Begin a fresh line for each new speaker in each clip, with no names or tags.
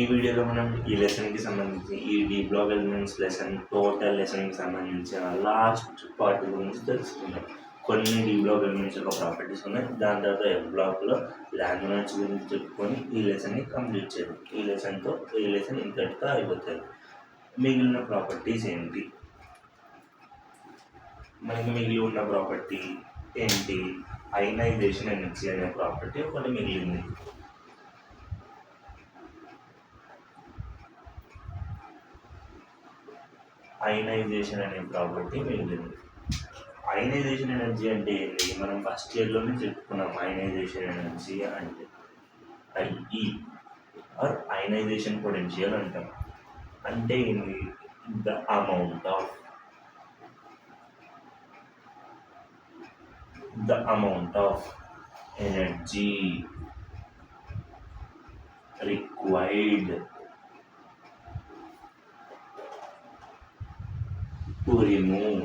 ఈ వీడియోలో మనం ఈ లెసన్కి సంబంధించి ఈ డి బ్లాక్ ఎలిమెంట్స్ టోటల్ లెసన్కి సంబంధించిన లాస్ట్ పార్ట్ గురించి తెలుసుకుందాం. కొన్ని డి బ్లాక్ ఎలిమెంట్స్ యొక్క ప్రాపర్టీస్ ఉన్నాయి. దాని తర్వాత ఎఫ్ బ్లాక్లో లామినేట్స్ గురించి చెప్పుకొని ఈ లెసన్ని కంప్లీట్ చేయాలి. ఈ లెసన్ ఇంతటితో అయిపోతుంది. మిగిలిన ప్రాపర్టీస్ ఏంటి? మనకి మిగిలి ఉన్న ప్రాపర్టీ ఏంటి? అయనైజేషన్ ఎనర్జీ అనే ప్రాపర్టీ ఒకటి మిగిలింది. అయనైజేషన్ అనే ప్రాపర్టీ మిగిలింది. అయనైజేషన్ ఎనర్జీ అంటే ఏంటి? మనం ఫస్ట్ ఇయర్లోనే చెప్పుకున్నాం. అయనైజేషన్ ఎనర్జీ అంటే ఐఈ ఆర్ అయనైజేషన్ పొటెన్షియల్ అంటాం. అంటే ఏంటి? The amount of energy required to remove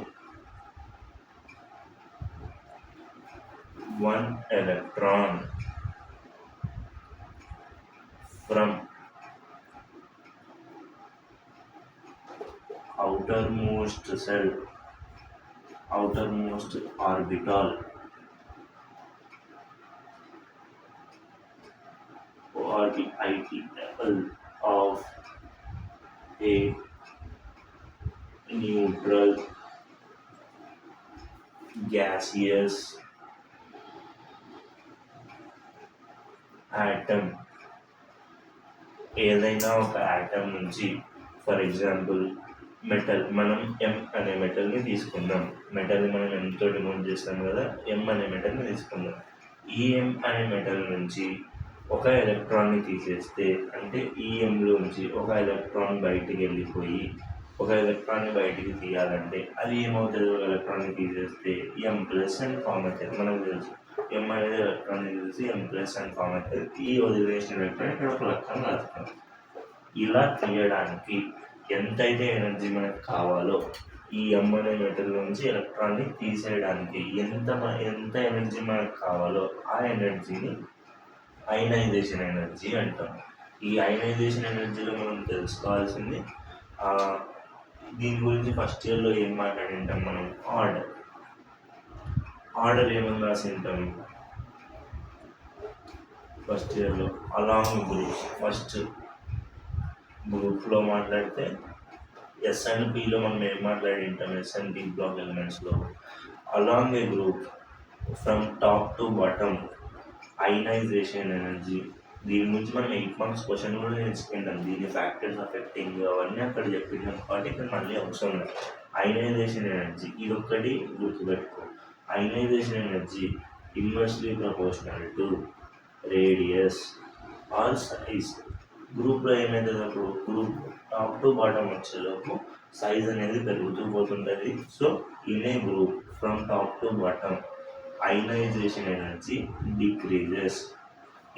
one electron from outermost orbital of a neutral gaseous atom. ఏదైనా ఒక ఆటమ్ నుంచి, ఫర్ ఎగ్జాంపుల్ మెటల్, మనం ఎం అనే మెటల్ని తీసుకుందాం. మెటల్ని మనం ఎంతో డినోట్ చేస్తాం కదా, ఎం అనే మెటల్ని తీసుకుందాం. ఈ ఎం అనే మెటల్ నుంచి ఒక ఎలక్ట్రాన్ని తీసేస్తే, అంటే ఈ ఎంలోంచి ఒక ఎలక్ట్రాన్ బయటికి వెళ్ళిపోయి ఒక ఎలక్ట్రాన్ని బయటికి తీయాలంటే అది ఏమవుతుంది? ఒక ఎలక్ట్రాన్ని తీసేస్తే ఎం ప్లస్ అని ఫామ్ అవుతుంది. మనకు తెలుసు ఎం అనేది ఎలక్ట్రాన్ని తీసి ఎం ప్లస్ అని ఫామ్ అవుతుంది. ఈ వదిలేసిన ఎలక్ట్రాన్ ఇక్కడ ఒక ఎలక్ట్రాన్ రాస్తాం. ఇలా తీయడానికి ఎంతైతే ఎనర్జీ మనకు కావాలో, ఈ ఎం అనే మెటల్ నుంచి ఎలక్ట్రాన్ని తీసేయడానికి ఎంత ఎనర్జీ మనకు కావాలో ఆ ఎనర్జీని అయనైజేషన్ ఎనర్జీ అంటాం. ఈ అయనైజేషన్ ఎనర్జీలో మనం తెలుసుకోవాల్సింది, దీని గురించి ఫస్ట్ ఇయర్లో ఏం మాట్లాడింటాం మనం? ఆర్డర్ ఏమని రాసి ఉంటాం ఫస్ట్ ఇయర్లో? Along groups. ఫస్ట్ గ్రూప్లో మాట్లాడితే ఎస్ అండ్ పిలో మనం ఏం మాట్లాడి ఉంటాం? ఎస్ అండ్ పి బ్లాక్ ఎలిమెంట్స్లో along a group from top to bottom ionization energy. దీని నుంచి మనం 8 మార్క్స్ క్వశ్చన్ కూడా నేర్చుకుంటాం. దీని ఫ్యాక్టర్స్ అఫెక్టింగ్ అవన్నీ అక్కడ చెప్పింటాం కాబట్టి ఇక్కడ మళ్ళీ అవసరం లేదు. అయనైజేషన్ ఎనర్జీ ఇదొక్కటి గుర్తుపెట్టుకో. Ionization energy inversely proportional to radius or size. గ్రూప్లో ఏమవుతుంది? అప్పుడు గ్రూప్ టాప్ టు బాటమ్ వచ్చేలోపు సైజ్ అనేది పెరుగుతూ పోతుంటుంది. So in a group from top to bottom ionization energy decreases.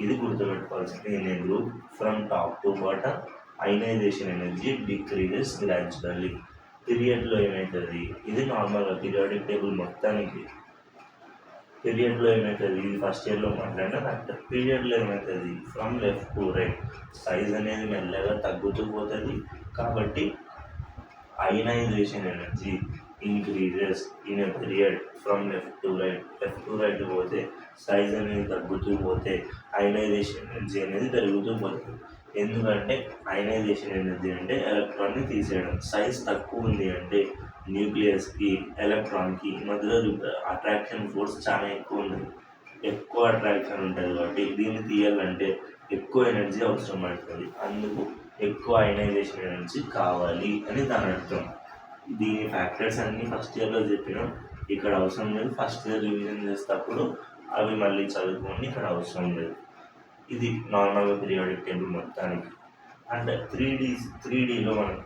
ఇది గుర్తుపెట్టుకోవాల్సింది. In a group from top to bottom ionization energy decreases gradually. పీరియడ్లో ఏమవుతుంది? ఇది నార్మల్గా పీరియాడిక్ టేబుల్ మొత్తానికి పీరియడ్లో ఏమవుతుంది? ఇది ఫస్ట్ ఇయర్లో మాట్లాడిన ఫ్యాక్టర్. పీరియడ్లో ఏమవుతుంది? From left to right size అనేది మెల్లగా తగ్గుతూ పోతుంది. కాబట్టి ionisation energy increases in a period from left to right పోతే సైజ్ అనేది తగ్గుతూ పోతే అయనైజేషన్ ఎనర్జీ అనేది పెరుగుతూ పోతుంది. ఎందుకంటే అయనైజేషన్ ఎనర్జీ అంటే ఎలక్ట్రాన్ని తీసేయడం. సైజ్ తక్కువ ఉంది అంటే న్యూక్లియస్కి ఎలక్ట్రాన్కి మధ్యలో అట్రాక్షన్ ఫోర్స్ చాలా ఎక్కువ ఉంది. ఎక్కువ అట్రాక్షన్ ఉంటుంది కాబట్టి దీన్ని తీయాలంటే ఎక్కువ ఎనర్జీ అవసరం పడుతుంది. అందుకు ఎక్కువ అయనైజేషన్ ఎనర్జీ కావాలి అని దాని అర్థం. దీని ఫ్యాక్టర్స్ అన్నీ ఫస్ట్ ఇయర్లో చెప్పినాం, ఇక్కడ అవసరం లేదు. ఫస్ట్ ఇయర్ రివిజన్ చేసేటప్పుడు అవి మళ్ళీ చదువుకోండి, ఇక్కడ అవసరం లేదు. ఇది నార్మల్గా పీరియాడిక్ టేబుల్ మొత్తానికి. అండ్ 3Dలో మనం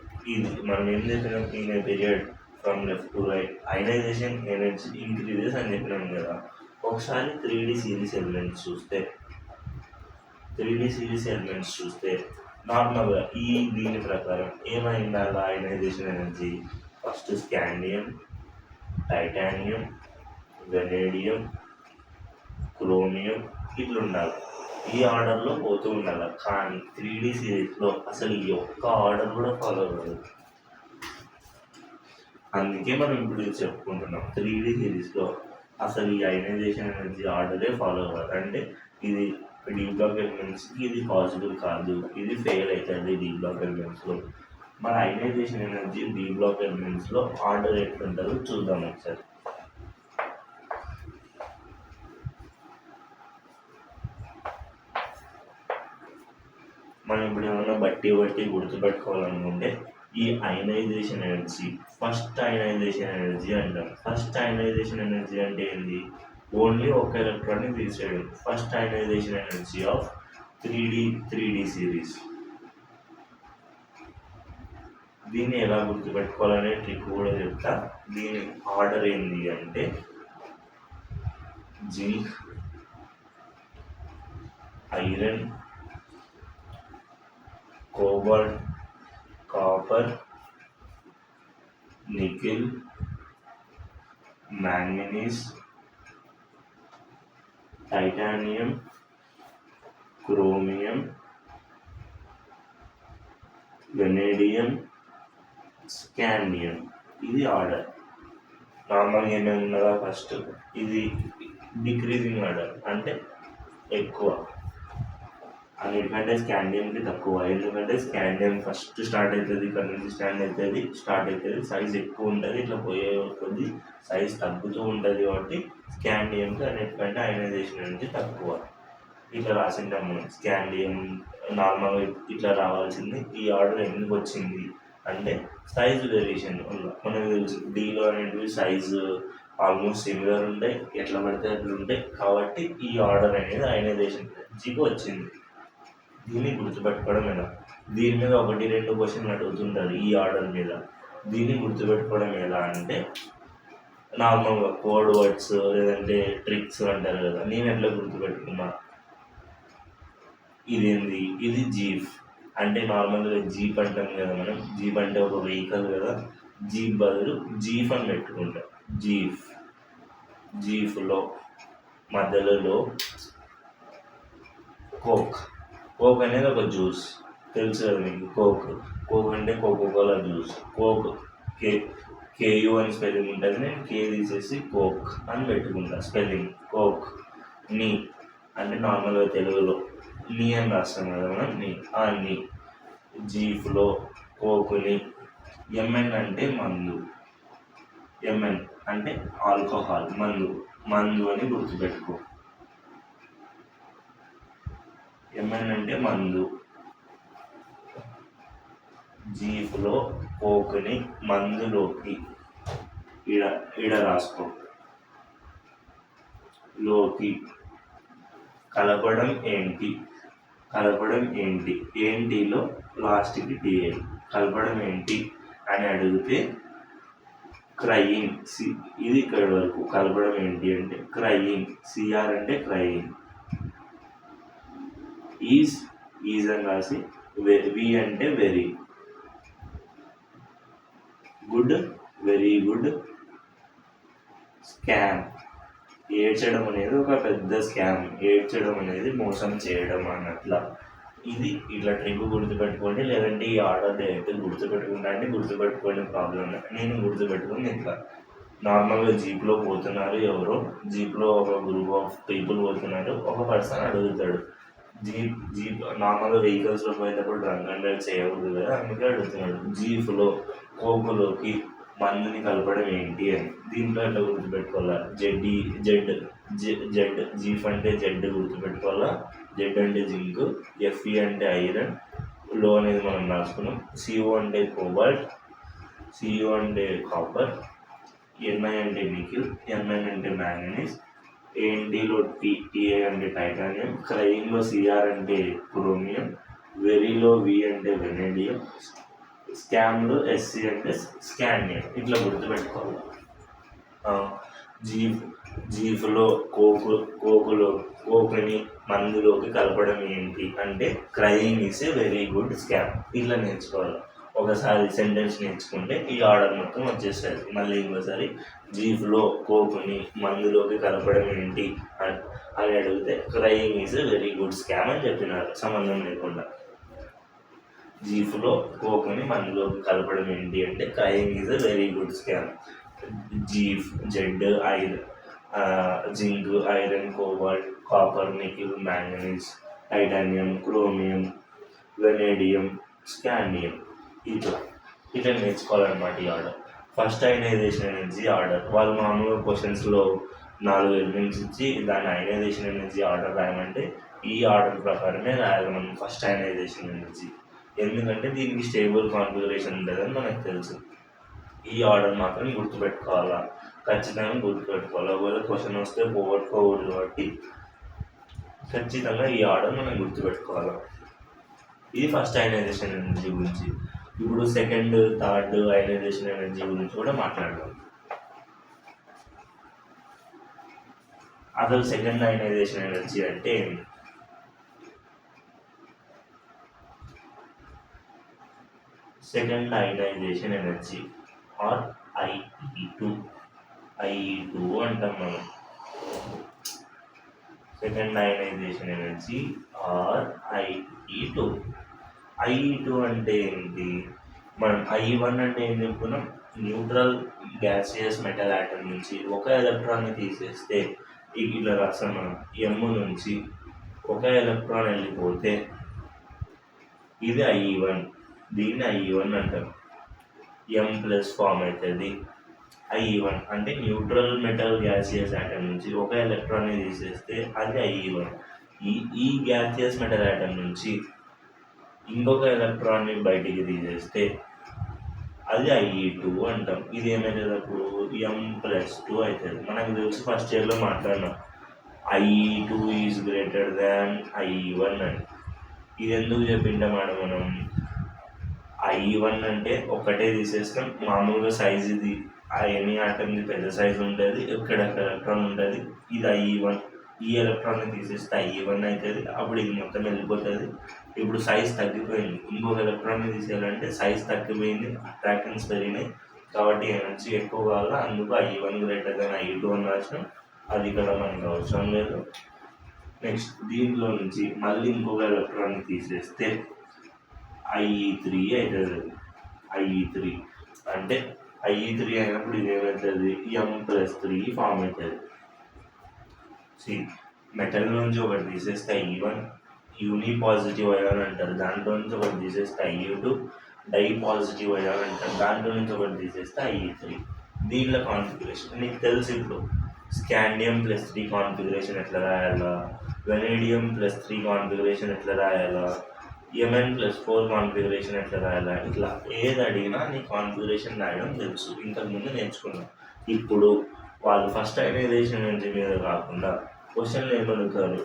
ఏం చెప్పినాం? In a period from left to right ionisation energy increases అని చెప్పినాం కదా. ఒకసారి 3D సిరీస్ ఎలిమెంట్స్ చూస్తే నార్మల్గా దీని ప్రకారం ఏమైందా ionisation energy? First scandium, titanium, vanadium, chromium ఇట్లా ఉండాలి. ఈ ఆర్డర్లో పోతూ ఉండాలి. కానీ 3D సిరీస్లో అసలు ఈ ఒక్క ఆర్డర్ కూడా ఫాలో అవ్వదు. అందుకే మనం ఇప్పుడు ఇది చెప్పుకుంటున్నాం. 3D సిరీస్లో అసలు ఈ అయనైజేషన్ ఎనర్జీ ఆర్డరే ఫాలో అవ్వాలి. అంటే ఇది డీ బ్లాక్ ఎలిమెంట్స్కి ఇది పాసిబుల్ కాదు, ఇది ఫెయిల్ అవుతుంది డీ బ్లాక్ ఎలిమెంట్స్లో. మన అయనైజేషన్ ఎనర్జీ డీ బ్లాక్ ఎలిమెంట్స్లో ఆర్డర్ ఎట్లుంటుందో చూద్దాం ఒకసారి. మనం ఇప్పుడు ఏమన్నా బట్టి గుర్తుపెట్టుకోవాలనుకుంటే ఈ ionization energy first ionization energy అంటాం. ఫస్ట్ అయనైజేషన్ ఎనర్జీ అంటే ఏంది? ఓన్లీ ఒక ఎలక్ట్రాన్ని తీసేయడం. First ionization energy of 3D series. దీన్ని ఎలా గుర్తుపెట్టుకోవాలనే ట్రిక్ కూడా చెప్తా. దీని ఆర్డర్ ఏంది అంటే zinc, iron, cobalt, copper, nickel, manganese, titanium, chromium, vanadium, scandium. ఇది ఆర్డర్. నార్మల్గా ఏమేమి ఉన్నదా ఫస్ట్ ఇది డిక్రీజింగ్ ఆర్డర్, అంటే ఎక్కువ. అన్నిటికంటే స్కాండియంకి తక్కువ. ఎందుకంటే స్కాండియం ఫస్ట్ స్టార్ట్ అవుతుంది, ఇక్కడ నుంచి స్టార్ట్ అవుతుంది, సైజ్ ఎక్కువ ఉంటుంది. ఇట్లా పోయే కొద్ది సైజ్ తగ్గుతూ ఉంటుంది. కాబట్టి స్కాండియంకి అన్నిటికంటే అయనైజేషన్ అనేది తక్కువ. ఇట్లా రాసింటాం మనం. స్కాండియం నార్మల్గా ఇట్లా రావాల్సింది. ఈ ఆర్డర్ ఎందుకు వచ్చింది అంటే సైజ్ వేరియేషన్ వల్ల. మనకు తెలుసు డీలో అనేటివి సైజు ఆల్మోస్ట్ సిమిలర్ ఉంటాయి, ఎట్లా పడితే అట్లా ఉంటాయి. కాబట్టి ఈ ఆర్డర్ అనేది అయనైజేషన్ ఎనర్జీకి వచ్చింది. దీన్ని గుర్తుపెట్టుకోవడం ఎలా? దీని మీద 1-2 క్వశ్చన్లు అడుగుతుంటారు ఈ ఆర్డర్ మీద. దీన్ని గుర్తుపెట్టుకోవడం ఎలా అంటే నార్మల్గా కోడ్ వర్డ్స్ లేదంటే ట్రిక్స్ అంటారు కదా. నేను ఎట్లా గుర్తుపెట్టుకున్నా, ఇదేంది, ఇది జీప్. అంటే నార్మల్గా జీప్ అంటాం కదా మనం. జీప్ అంటే ఒక వెహికల్ కదా. జీప్ బదులు జీప్ అని పెట్టుకుంటాం. జీప్లో మధ్యలో కోక్ అనేది ఒక జ్యూస్. తెలుసు కదా మీకు. కోక్ అంటే కోకోకోలా జ్యూస్. కోక్ కేయు అని స్పెల్లింగ్ ఉంటుంది. నేను కే తీసేసి కోక్ అని పెట్టుకుంటా స్పెల్లింగ్. కోక్. నీ అంటే నార్మల్గా తెలుగులో నీ అని రాస్తాం కదా మనం. నీ జీఫ్లో కోకుని. ఎంఎన్ అంటే మందు. ఎంఎన్ అంటే ఆల్కహాల్, మందు అని గుర్తుపెట్టుకో. ఎంఎన్ అంటే మందు. జీఫ్లో కోకుని మందులోకి ఈడ రాసుకో. లోకి కలపడం ఏంటిలో లాస్ట్కి టీఏ. కలపడం ఏంటి అని అడిగితే క్రయింగ్. ఇది ఇక్కడ వరకు. కలపడం ఏంటి అంటే క్రయింగ్. సిఆర్ అంటే క్రయింగ్. ఈజ్ అని రాసి వి అంటే వెరీ గుడ్. స్కామ్. ఏడ్చడం అనేది ఒక పెద్ద స్కామ్. ఏడ్చడం అనేది మోసం చేయడం అన్నట్లా. ఇది ఇట్లా ట్రిక్ గుర్తుపెట్టుకోండి. లేదంటే ఈ ఆర్డర్ డైరెక్ట్ గుర్తుపెట్టుకుంటా అంటే గుర్తుపెట్టుకోండి, ప్రాబ్లం. నేను గుర్తుపెట్టుకుని ఇట్లా నార్మల్గా జీప్లో పోతున్నారు ఎవరో. జీప్లో ఒక గ్రూప్ ఆఫ్ పీపుల్ పోతున్నారు. ఒక పర్సన్ అడుగుతాడు, జీప్ నార్మల్గా వెహికల్స్లో పోయేటప్పుడు డ్రంక్ అండ్ డ్రైవ్ చేయకూడదు కదా, అందుకే అడుగుతున్నాడు. జీప్లో కోకులోకి మందుని కలపడం ఏంటి అని. దీంట్లో ఎట్లా గుర్తుపెట్టుకోవాలా? జెడ్. జీఫ్ అంటే జెడ్ గుర్తుపెట్టుకోవాలా. జెడ్ అంటే జింక్, ఎఫ్ఈ అంటే ఐరన్, లో అనేది మనం రాసుకున్నాం. సిఓ అంటే కోబాల్ట్, సిఓ అంటే కాపర్, ఎన్ఐ అంటే నికిల్, ఎంఎన్ అంటే మ్యాంగనీస్, ఏఎన్టీలో టీఏ అంటే టైటానియం, క్రయింగ్లో సిఆర్ అంటే క్రోమియం, వెరీలో వి అంటే వెనేడియం, స్కామ్లో ఎస్సి అంటే స్కాండియం. ఇట్లా గుర్తుపెట్టుకోవాలి. జీఫ్లో కోకుని మందులోకి కలపడం ఏంటి అంటే crying is a very good scam. ఇట్లా నేర్చుకోవాలి. ఒకసారి సెంటెన్స్ నేర్చుకుంటే ఈ ఆర్డర్ మొత్తం వచ్చేస్తుంది. మళ్ళీ ఇంకోసారి జీఫ్లో కోకుని మందులోకి కలపడం ఏంటి అని అడిగితే crying is very good scam అని చెప్పినారు సంబంధం లేకుండా. జీఫ్లో కోకుని మందులోకి కలపడం ఏంటి అంటే crying is very good scam. జీఫ్, Z, iron, zinc, iron, cobalt, copper, nickel, manganese, titanium, chromium, vanadium, scandium, ఇట్లా నేర్చుకోవాలన్నమాట ఈ order. First ionization energy order. వాళ్ళు మామూలుగా క్వశ్చన్స్లో 4 ఎలిమెంట్స్ ఇచ్చి దాని అయనైజేషన్ ఎనర్జీ ఆర్డర్ రాయమంటే ఈ ఆర్డర్ ప్రకారమే రాయాలి మనం ఫస్ట్ అయనైజేషన్ ఎనర్జీ. ఎందుకంటే దీనికి స్టేబుల్ కాన్ఫిగరేషన్ ఉంటుందని మనకు తెలుసు. ఈ ఆర్డర్ మాత్రం గుర్తుపెట్టుకోవాలా, ఖచ్చితంగా గుర్తుపెట్టుకోవాలి. ఒకవేళ క్వశ్చన్ వస్తే పోగొట్టుకోకూడదు కాబట్టి ఖచ్చితంగా ఈ ఆర్డర్ మనం గుర్తుపెట్టుకోవాలి. ఇది ఫస్ట్ అయనైజేషన్ ఎనర్జీ గురించి. ఇప్పుడు సెకండ్, థర్డ్ అయనైజేషన్ ఎనర్జీ గురించి కూడా మాట్లాడదాం. అసలు సెకండ్ అయనైజేషన్ ఎనర్జీ అంటే ఏంటి? Second ionisation energy are IE2 అంటాం మనం. Second ionisation energy are IE2 అంటే ఏంటి? మనం I1 అంటే ఏం చెప్పుకున్నాం? న్యూట్రల్ గ్యాసియస్ మెటల్ ఆటమ్ నుంచి ఒక ఎలక్ట్రాన్ని తీసేస్తే ఇలా రాస్తాం మనం. M నుంచి ఒక ఎలక్ట్రాన్ వెళ్ళిపోతే ఇది IE1, దీన్ని IE1 అంటాం. M+ ఫామ్ అవుతుంది. IE1 అంటే న్యూట్రల్ మెటల్ గ్యాసియస్ ఆటమ్ నుంచి ఒక ఎలక్ట్రాన్ని తీసేస్తే అది IE1. ఈ గ్యాసియస్ మెటల్ ఆటమ్ నుంచి ఇంకొక ఎలక్ట్రాన్ని బయటికి తీసేస్తే అది IE2 అంటాం. ఇది ఏమవుతుంది అప్పుడు? M+2 అవుతుంది. మనకు తెలుసు ఫస్ట్ ఇయర్లో మాట్లాడినాం IE2 is greater than IE1 అని. ఇది ఎందుకు చెప్పింటామాట మనం? IE1 అంటే ఒకటే తీసేస్తాం. మామూలుగా సైజ్ ఇది ఎనీ ఆటమ్ది పెద్ద సైజు ఉంటుంది, ఇక్కడ ఎలక్ట్రాన్ ఉంటుంది. ఇది IE1. ఈ ఎలక్ట్రాన్ని తీసేస్తే IE1 అవుతుంది. అప్పుడు ఇది మొత్తం వెళ్ళిపోతుంది. ఇప్పుడు సైజ్ తగ్గిపోయింది. ఇంకొక ఎలక్ట్రాన్ని తీసేయాలంటే సైజ్ తగ్గిపోయింది, అట్రాక్షన్స్ పెరిగినాయి కాబట్టి ఎనర్జీ ఎక్కువ కావాలా. అందుకు IE1 గ్రేటర్ దాన్ IE2 అని రాసినాం. అది ఇక్కడ మనకు అవసరం లేదు. నెక్స్ట్ దీంట్లో నుంచి మళ్ళీ ఇంకొక ఎలక్ట్రాన్ని తీసేస్తే IE3 అవుతుంది. IE3 అంటే IE3 అయినప్పుడు ఇది ఏమవుతుంది? M+3 ఫామ్ అవుతుంది. మెటల్ నుంచి ఒకటి తీసేస్తే IE1 యూని పాజిటివ్ అయాన్ అంటారు. దాంట్లో నుంచి ఒకటి తీసేస్తే IE2 డై పాజిటివ్ అయాన్ అంటారు. దాంట్లో నుంచి ఒకటి తీసేస్తే IE3. దీనిలో కాన్ఫిగరేషన్ నీకు తెలుసు. ఇప్పుడు స్కాండియం +3 కాన్ఫిగరేషన్ ఎట్లా రాయాలా, వెనేడియం +3 కాన్ఫిగరేషన్ ఎట్లా రాయాలా, Mn+4 కాన్ఫిగరేషన్ ఎట్లా రాయాలా, ఇట్లా ఏది అడిగినా నీ కాన్ఫిగరేషన్ రాయడం తెలుసు, ఇంతకుముందు నేర్చుకున్నాం. ఇప్పుడు వాళ్ళు ఫస్ట్ అయనైజేషన్ ఎనర్జీ మీద కాకుండా క్వశ్చన్లు ఏమడుగుతారు?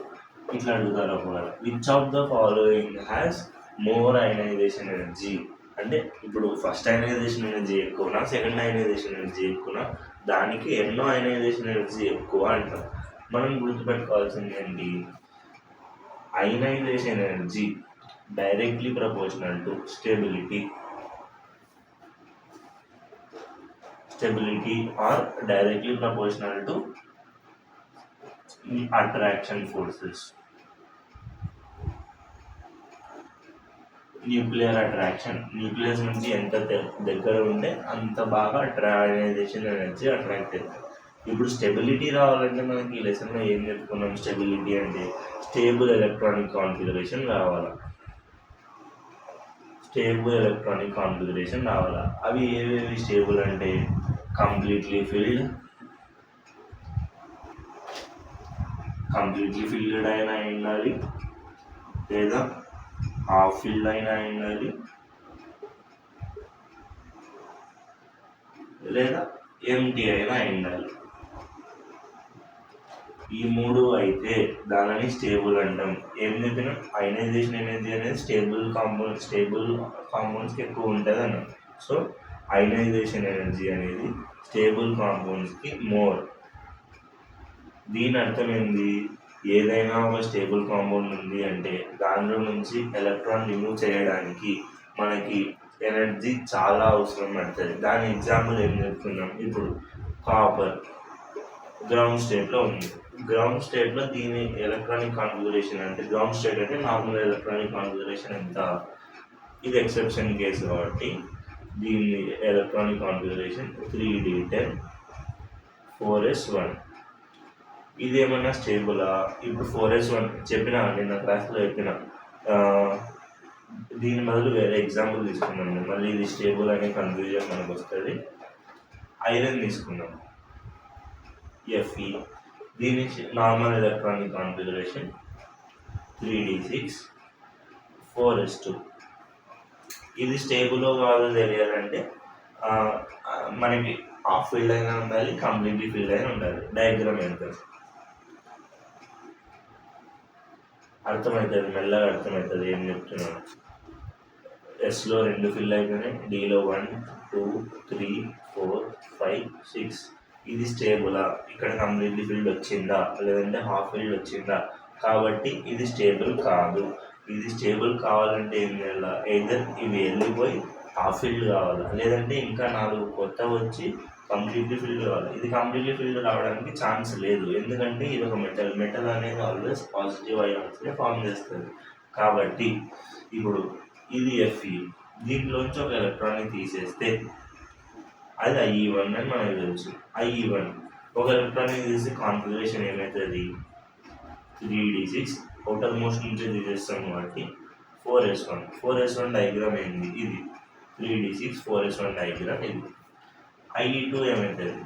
ఇట్లా అడుగుతారు ఒకవేళ, which of the following has more ionisation energy అంటే ఇప్పుడు ఫస్ట్ అయనైజేషన్ ఎనర్జీ ఎక్కువనా, సెకండ్ అయనైజేషన్ ఎనర్జీ ఎక్కువనా, దానికి ఎన్నో అయనైజేషన్ ఎనర్జీ ఎక్కువ అంటాం. మనం గుర్తుపెట్టుకోవాల్సింది ఏంటి? Ionisation energy directly proportional to stability or directly proportional to attraction forces. Nuclear attraction, nucleus నుంచి ఎంత దగ్గర ఉంటే అంత బాగా అయనైజేషన్ ఎనర్జీ అట్రాక్ట్ అవుతుంది. ఇప్పుడు స్టెబిలిటీ రావాలంటే మనకి ఈ లెసన్లో ఏం చెప్పుకున్నాం? స్టెబిలిటీ అంటే స్టేబుల్ ఎలక్ట్రానిక్ కాన్ఫిగరేషన్ రావాలా. స్టేబుల్ ఎలక్ట్రానిక్ కాన్ఫిగరేషన్ రావాలా. అవి ఏవేవి స్టేబుల్ అంటే కంప్లీట్లీ ఫిల్డ్ అయినా ఉండాలి, లేదా హాఫ్ ఫిల్డ్ అయినా ఉండాలి, లేదా ఎంటీ అయినా ఉండాలి. ఈ మూడు అయితే దానిని స్టేబుల్ అంటాం. ఏం చెప్పినా అయనైజేషన్ ఎనర్జీ అనేది స్టేబుల్ కాంపౌండ్స్కి ఎక్కువ ఉంటుంది అన్నాం. సో అయనైజేషన్ ఎనర్జీ అనేది స్టేబుల్ కాంపౌండ్స్కి మోర్. దీని అర్థం ఏంది? ఏదైనా ఒక స్టేబుల్ కాంపౌండ్ ఉంది అంటే దానిలో నుంచి ఎలక్ట్రాన్ రిమూవ్ చేయడానికి మనకి ఎనర్జీ చాలా అవసరం పడుతుంది. దాని ఎగ్జాంపుల్ ఏం చెప్తున్నాం, ఇప్పుడు కాపర్ గ్రౌండ్ స్టేట్లో ఉంది. గ్రౌండ్ స్టేట్లో దీని ఎలక్ట్రానిక్ కాన్ఫిగరేషన్ అంటే గ్రౌండ్ స్టేట్ అంటే నార్మల్ ఎలక్ట్రానిక్ కాన్ఫిగరేషన్ ఎంత, ఇది ఎక్సెప్షన్ కేసు కాబట్టి దీని ఎలక్ట్రానిక్ కాన్ఫిగరేషన్ 3d10 4s1. ఇది ఏమన్నా స్టేబులా? ఇప్పుడు 4s1 చెప్పిన నిన్న క్లాస్లో చెప్పిన, దీని బదులు వేరే ఎగ్జాంపుల్ తీసుకున్నాం. మళ్ళీ ఇది స్టేబుల్ అనే కన్ఫ్యూజన్ మనకు వస్తుంది. ఐరన్ తీసుకున్నాం Fe, దీని normal electronic configuration 3d6 4s2. ఇది స్టేబుల్ కాదో తెలియాలంటే మనకి హాఫ్ ఫిల్డ్ అయినా ఉండాలి, కంప్లీట్లీ ఫిల్డ్ అయినా ఉండాలి. డయాగ్రామ్ ఎంత అర్థమవుతుంది, మెల్లగా అర్థమవుతుంది ఏం చెప్తున్నాను. ఎస్లో 2 ఫిల్ అయిపోయినాయి, డిలో 1 2 3 4 5 6. ఇది స్టేబులా? ఇక్కడ కంప్లీట్లీ ఫిల్డ్ వచ్చిందా లేదంటే హాఫ్ ఫిల్డ్ వచ్చిందా? కాబట్టి ఇది స్టేబుల్ కాదు. ఇది స్టేబుల్ కావాలంటే ఏం చేయాలి? ఎయిదర్ ఇవి వెళ్ళిపోయి హాఫ్ ఫిల్డ్ కావాలా, లేదంటే ఇంకా 4 కొత్త వచ్చి కంప్లీట్లీ ఫిల్డ్ కావాలి. ఇది కంప్లీట్లీ ఫిల్డ్ రావడానికి ఛాన్స్ లేదు, ఎందుకంటే ఇది ఒక మెటల్ అనేది ఆల్వేస్ పాజిటివ్ అయాన్స్ని ఫామ్ చేస్తుంది. కాబట్టి ఇప్పుడు ఇది Fe, దీంట్లోంచి ఒక ఎలక్ట్రాన్ని తీసేస్తే అది IE1 అని మనకు తెలుసు. IE1 ఒక ఎలక్ట్రాన్ని తీసి కాన్ఫిగరేషన్ ఏమవుతుంది? 3d6 అవుటర్ మోస్ట్ నుంచి తీసేస్తాం కాబట్టి 4s1. 4s1 డయాగ్రామ్ ఏంది? ఇది 3d6 4s1 డయాగ్రామ్ ఇది. IE2 ఏమవుతుంది?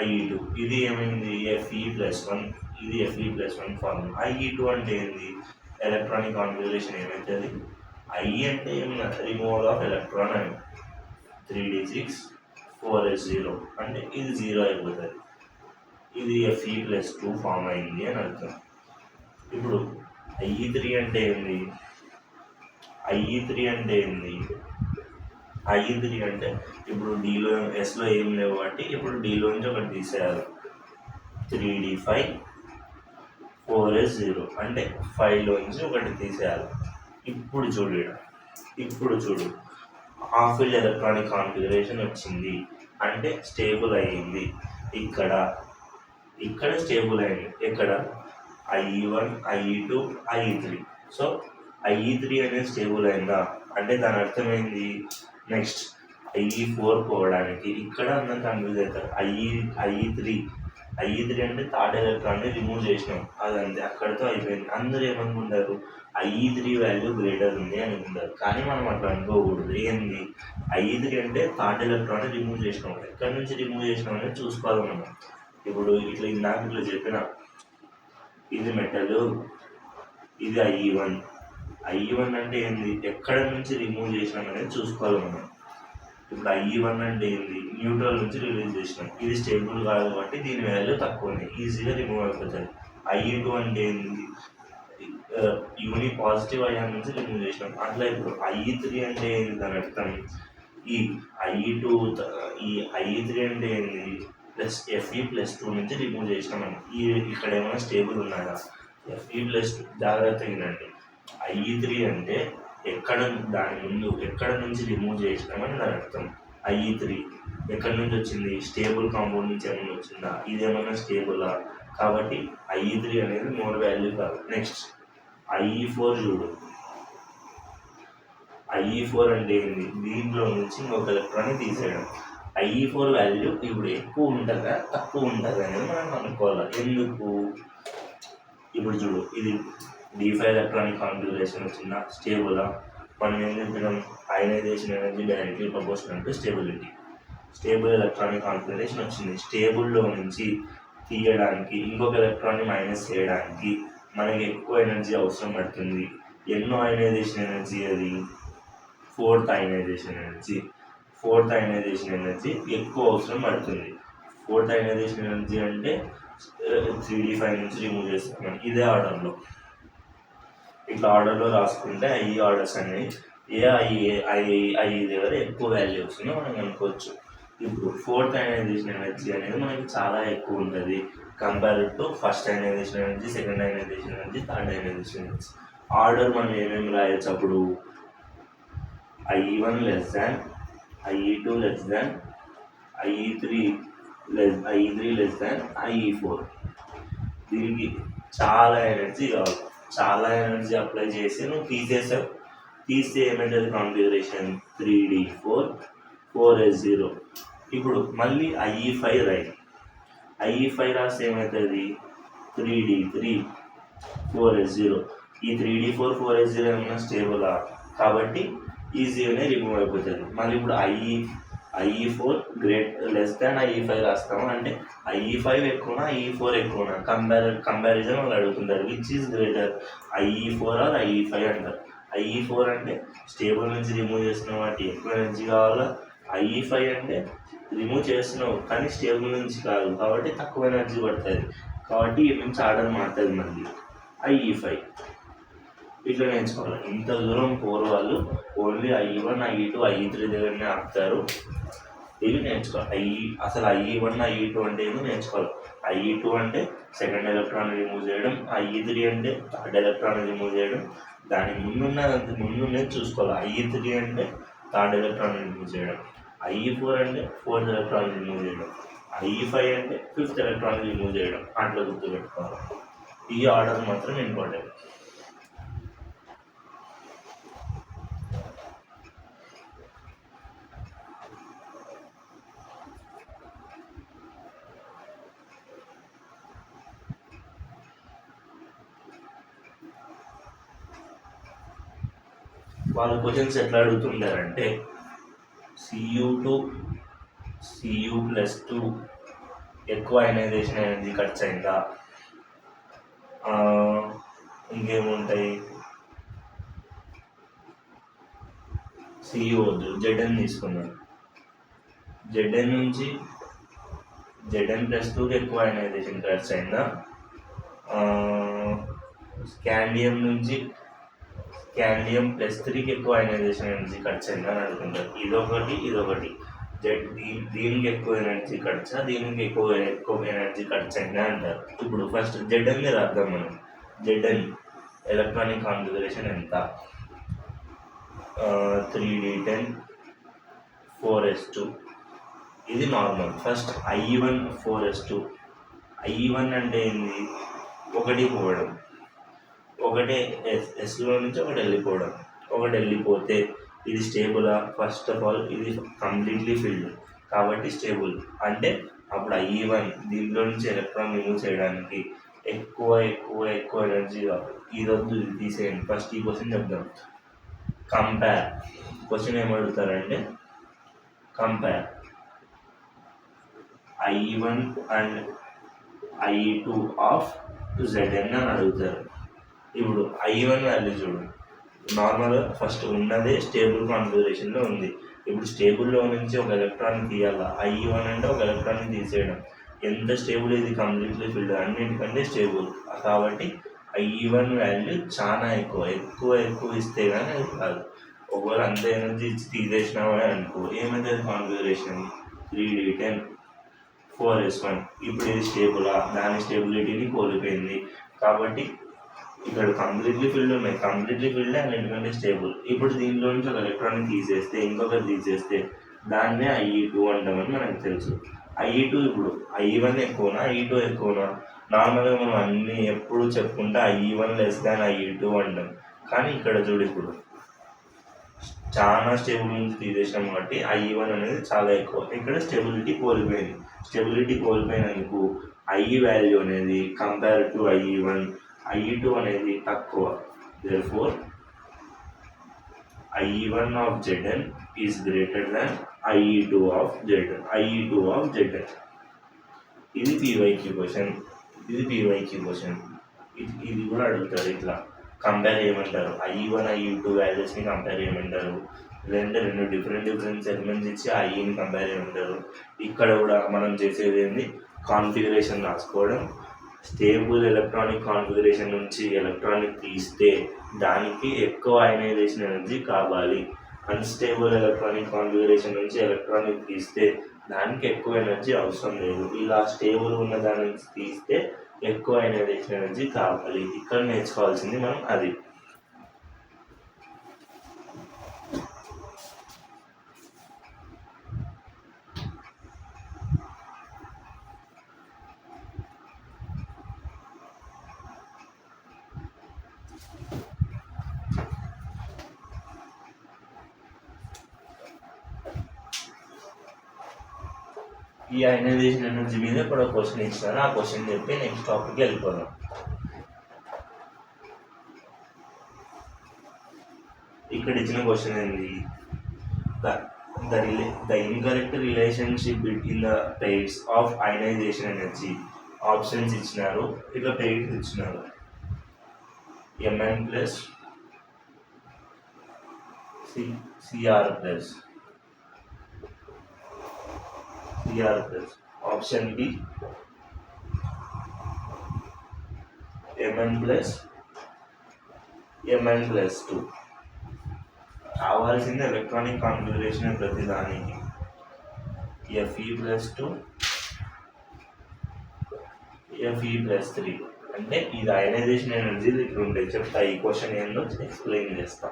IE2 ఇది ఏమైంది? Fe+1, ఇది Fe+1 ఫార్మ్. IE2 అంటే ఏంది? ఎలక్ట్రానిక్ కాన్ఫిగరేషన్ ఏమవుతుంది? I అంటే ఏమన్నా రిమూవల్ ఆఫ్ ఎలక్ట్రాన్ అని. 3d6 4s0 అంటే ఇది 0 అయిపోతుంది. ఇది Fe+2 ఫామ్ అయింది అని అర్థం. ఇప్పుడు IE3 అంటే ఏంది? IE3 అంటే ఏంది? IE3 అంటే ఇప్పుడు డీలో ఎస్లో ఏం లేవు కాబట్టి ఇప్పుడు డీలోంచి ఒకటి తీసేయాలి. 3d5 4s0 అంటే 5లోంచి ఒకటి తీసేయాలి. ఇప్పుడు చూడు హాఫ్ ఫిల్డ్ ఎలక్ట్రానిక్ కాన్ఫిగరేషన్ వచ్చింది అంటే స్టేబుల్ అయ్యింది. ఇక్కడ స్టేబుల్ అయింది. ఎక్కడ? IE1 IE2 IE3. So IE3 అనేది స్టేబుల్ అయిందా అంటే దాని అర్థమైంది. నెక్స్ట్ IE4 పోవడానికి ఇక్కడ అందరం కన్ఫ్యూజ్ అవుతారు. IE3 అంటే థర్డ్ ఎలక్ట్రాన్ని రిమూవ్ చేసినాం, అదంతే, అక్కడితో అయిపోయింది. అందరూ ఏమనుకుంటారు? IE3 వాల్యూ గ్రేటర్ ఉంది అనుకుంటారు, కానీ మనం అట్లా అనుకోకూడదు. ఏంది? IE3 అంటే థర్డ్ ఎలక్ట్రాన్ని రిమూవ్ చేసినాం. ఎక్కడి నుంచి రిమూవ్ చేసినాం అనేది చూసుకోవాలి మనం. ఇప్పుడు ఇందాక చెప్పిన ఇది మెటల్, ఇది IE1 అంటే ఏంది? ఎక్కడ నుంచి రిమూవ్ చేసినాం అనేది చూసుకోవాలి మనం. ఇప్పుడు IE1 అంటే ఏంది? న్యూట్రల్ నుంచి రిలీజ్ చేసినాం. ఇది స్టేబుల్ కాదు కాబట్టి దీని వాల్యూ తక్కువ ఉంది, ఈజీగా రిమూవ్ అయిపోతుంది. IE2 అంటే ఏంది? యూని పాజిటివ్ అయాన్ నుంచి రిమూవ్ చేసినాం. అట్లా ఇప్పుడు IE3 అంటే ఏంది? దాని అర్థం ఈ IE3 అంటే ఏంది? Fe+2 నుంచి రిమూవ్ చేసినామని. ఇక్కడ ఏమైనా స్టేబుల్ ఉన్నాయా? Fe+2 జాగ్రత్తగా వినండి. IE3 అంటే దాని ముందు ఎక్కడ నుంచి రిమూవ్ చేసినామని దాని అర్థం. IE3 ఎక్కడి నుంచి వచ్చింది? స్టేబుల్ కాంపౌండ్ నుంచి ఏమైనా వచ్చిందా? ఇదేమన్నా స్టేబులా? కాబట్టి IE3 అనేది మోర్ వాల్యూ కాదు. నెక్స్ట్ IE4 చూడు. IE4 అంటే ఏంది? దీంట్లో నుంచి ఇంకొక ఎలక్ట్రాన్ని తీసేయడం. IE4 వాల్యూ ఇప్పుడు ఎక్కువ ఉంటుందా తక్కువ ఉంటుందా అనేది మనం అనుకోవాలి. ఎందుకు? ఇప్పుడు చూడు, ఇది D5 ఎలక్ట్రానిక్ కాన్ఫిగరేషన్ వచ్చిందా? స్టేబులా? మనం ఏం చెప్పినాం? Ionisation energy directly proportional to stability. Stable electronic configuration వచ్చింది. స్టేబుల్లో నుంచి తీయడానికి, ఇంకొక ఎలక్ట్రాన్ని మైనస్ చేయడానికి మనకి ఎక్కువ ఎనర్జీ అవసరం పడుతుంది. ఎన్నో అయనైజేషన్ ఎనర్జీ? అది ఫోర్త్ అయనైజేషన్ ఎనర్జీ ఎక్కువ అవసరం పడుతుంది. ఫోర్త్ అయనైజేషన్ ఎనర్జీ అంటే 3d5 నుంచి రిమూవ్ చేస్తాం. ఇదే ఆర్డర్లో, ఇట్లా ఆర్డర్లో రాసుకుంటే ఈ ఆర్డర్స్ అనేవి ఐ దగ్గర ఎక్కువ వాల్యూ వస్తుందో మనం అనుకోవచ్చు. ఇప్పుడు ఫోర్త్ అయనైజేషన్ ఎనర్జీ అనేది మనకి చాలా ఎక్కువ ఉంటుంది compare to first ionization energy, second ionisation energy, third ionisation energy. Order మనం ఏమేమి రాయొచ్చు? అప్పుడు IE1 less than, IE2 less than, IE3 less than IE4. దీనికి చాలా ఎనర్జీ కావాలి. చాలా ఎనర్జీ అప్లై చేసి నువ్వు తీసేసావు. తీస్తే ఏమైతుంది కాన్ఫిగరేషన్ 3D4 4S0. ఇప్పుడు మళ్ళీ IE5 రైట్. IE5 రాస్తే ఏమవుతుంది 3D3 4S0. ఈ 3D4 4S0 ఏమన్నా స్టేబులా కాబట్టి ఈజీగానే రిమూవ్ అయిపోతుంది. మళ్ళీ ఇప్పుడు IE4 లెస్ దాన్ IE5 రాస్తాము అంటే IE5 ఎక్కువనా IE4 ఎక్కువనా కంపారిజన్ వాళ్ళు అడుగుతుంటారు. Which is greater IE4 are IE5 అంటారు. IE4 అంటే స్టేబుల్ నుంచి రిమూవ్ చేస్తున్నావు వాటి ఎక్కువ ఎనర్జీ కావాలా. IE5 అంటే రిమూవ్ చేస్తున్నావు కానీ స్టేబుల్ నుంచి కాదు కాబట్టి తక్కువ ఎనర్జీ పడుతుంది కాబట్టి ఈ నుంచి ఆర్డర్ మారుతుంది. మళ్ళీ IE5 ఇట్లా నేర్చుకోవాలి. ఇంత దూరం పోరు వాళ్ళు ఓన్లీ IE1 IE2 IE3 దగ్గరనే ఆపుతారు. ఇవి నేర్చుకోవాలి. అసలు IE1 IE2 అంటే ఏదో నేర్చుకోవాలి. IE2 అంటే సెకండ్ ఎలక్ట్రాన్ రిమూవ్ చేయడం, IE3 అంటే థర్డ్ ఎలక్ట్రాన్ రిమూవ్ చేయడం. దాని ముందున్నది చూసుకోవాలి. IE3 అంటే థర్డ్ ఎలక్ట్రాన్ రిమూవ్ చేయడం, IE4 అంటే ఫోర్త్ ఎలక్ట్రాన్ రిమూవ్ చేయడం, IE5 అంటే ఫిఫ్త్ ఎలక్ట్రాన్ రిమూవ్ చేయడం. అట్లా గుర్తుపెట్టుకోవాలి. ఈ ఆర్డర్ మాత్రం ఇంపార్టెంట్. వాళ్ళ క్వశ్చన్స్ ఎట్లా అడుగుతుంటారంటే Cu+2 ఎక్కువ అయనైజేషన్ ఎనర్జీ ఖర్చు అయిందా, ఇంకేముంటాయి Cu వద్దు Zn తీసుకున్నాం. Zn నుంచి Zn+2కి ఎక్కువ అయనైజేషన్ ఖర్చు అయిందా, స్కాండియం నుంచి స్కాండియం+3కి ఎక్కువ అయనైజేషన్ ఎనర్జీ ఖర్చు అయిందా అని అడుగుతుంటారు. ఇదొకటి దీనికి ఎక్కువ ఎనర్జీ ఖర్చా దీనికి ఎక్కువ ఎనర్జీ ఖర్చు అయిందా అంటారు. ఇప్పుడు ఫస్ట్ Zn రాద్దాం మనం. Zn ఎలక్ట్రానిక్ కాన్ఫిగరేషన్ ఎంత 3D10 4S2. ఇది normal. First IE1 4S2. IE1 అంటే ఏంది ఒకటి పోవడం, ఒకటే ఎస్లో నుంచి ఒకటి వెళ్ళిపోవడం. ఒకటి వెళ్ళిపోతే ఇది స్టేబులా, ఫస్ట్ ఆఫ్ ఆల్ ఇది కంప్లీట్లీ ఫిల్డ్ కాబట్టి స్టేబుల్. అంటే అప్పుడు IE1 దీంట్లో నుంచి ఎలక్ట్రాన్ రిమూవ్ చేయడానికి ఎక్కువ ఎనర్జీ కావాలి. ఇది వద్దు, ఇది తీసేయండి. ఫస్ట్ ఈ క్వశ్చన్ చెప్దాం. కంపేర్ క్వశ్చన్ ఏమడుగుతారంటే compare IE1 and IE2 of Zn అని అడుగుతారు. ఇప్పుడు IE1 వాల్యూ చూడు, నార్మల్గా ఫస్ట్ ఉన్నదే స్టేబుల్ కాన్ఫిగరేషన్లో ఉంది. ఇప్పుడు స్టేబుల్లో నుంచి ఒక ఎలక్ట్రాన్ తీయాలా. IE1 అంటే ఒక ఎలక్ట్రాన్ని తీసేయడం. ఎంత స్టేబుల్ ఇది కంప్లీట్లీ ఫిల్డ్ అన్నిటికంటే స్టేబుల్ కాబట్టి IE1 వాల్యూ చాలా ఎక్కువ ఇస్తే కానీ అది కాదు. ఒకవేళ అంత ఎనర్జీ ఇచ్చి తీసేసినావా అనుకో ఏమైతుంది కాన్ఫిగరేషన్ 3D10 4S1. ఇప్పుడు ఇది స్టేబులా, దాని స్టేబిలిటీని కోల్పోయింది కాబట్టి ఇక్కడ కంప్లీట్లీ ఫిల్డ్ ఉన్నాయి. కంప్లీట్లీ ఫిల్డ్ అన్నిటికంటే స్టేబుల్. ఇప్పుడు దీనిలో నుంచి ఒక ఎలక్ట్రాన్ తీసేస్తే ఇంకొకటి తీసేస్తే దాన్నే IE2 అంటామని మనకు తెలుసు. IE2 ఇప్పుడు IE1 ఎక్కువనా IE2 ఎక్కువనా? నార్మల్గా మనం అన్నీ ఎప్పుడు చెప్పుకుంటే IE1 లెస్ దాన్ IE2 అంటాం. కానీ ఇక్కడ చూడు ఇప్పుడు చాలా స్టేబుల్ నుంచి తీసేసాం కాబట్టి IE1 అనేది చాలా ఎక్కువ. ఇక్కడ స్టెబిలిటీ కోల్పోయినందుకు IE వాల్యూ అనేది కంపేర్ టు IE1 IE2 అనేది తక్కువ. therefore IE1 of Zn is greater than IE2 of Zn. ఇది PYQ క్వశ్చన్. ఇది కూడా అడుగుతారు. ఇట్లా కంపేర్ చేయమంటారు. IE1 IE2 వాల్యూస్ని కంపేర్ చేయమంటారు. రెండు డిఫరెంట్ సెగ్మెంట్స్ ఇచ్చి IEని కంపేర్ చేయమంటారు. ఇక్కడ కూడా మనం చేసేది ఏంది కాన్ఫిగరేషన్ రాసుకోవడం. స్టేబుల్ ఎలక్ట్రానిక్ కాన్ఫిగరేషన్ నుంచి ఎలక్ట్రానిక్ తీస్తే దానికి ఎక్కువ అయనైజేషన్ ఎనర్జీ కావాలి. అన్స్టేబుల్ ఎలక్ట్రానిక్ కాన్ఫిగరేషన్ నుంచి ఎలక్ట్రానిక్ తీస్తే దానికి ఎక్కువ ఎనర్జీ అవసరం లేదు. ఇలా స్టేబుల్ ఉన్న దాని నుంచి తీస్తే ఎక్కువ అయనైజేషన్ ఎనర్జీ కావాలి. ఇక్కడ నేర్చుకోవాల్సింది మనం అది. ఈ అయనైజేషన్ ఎనర్జీ మీద ఇప్పుడు ఒక క్వశ్చన్ ఇచ్చినారు, ఆ క్వశ్చన్ చెప్పి నెక్స్ట్ టాపిక్ వెళ్ళిపోదాం. ఇక్కడ ఇచ్చిన క్వశ్చన్ ఏంది, the incorrect relationship between the pairs of ionization energy. Options ఇచ్చినారు, ఇట్లా పైర్స్ ఇచ్చినారు, Mn plus Cr plus option B Mn plus 2. కావాల్సింది ఎలక్ట్రానిక్ కాన్ఫిగరేషన్ ప్రతి దానికి Fe ప్లస్ 2 Fe ప్లస్ 3. అంటే ఇది అయనైజేషన్ ఎనర్జీ ఇక్కడ ఉంటాయి. చెప్తా ఈ క్వశ్చన్ ఏందో ఎక్స్ప్లెయిన్ చేస్తా.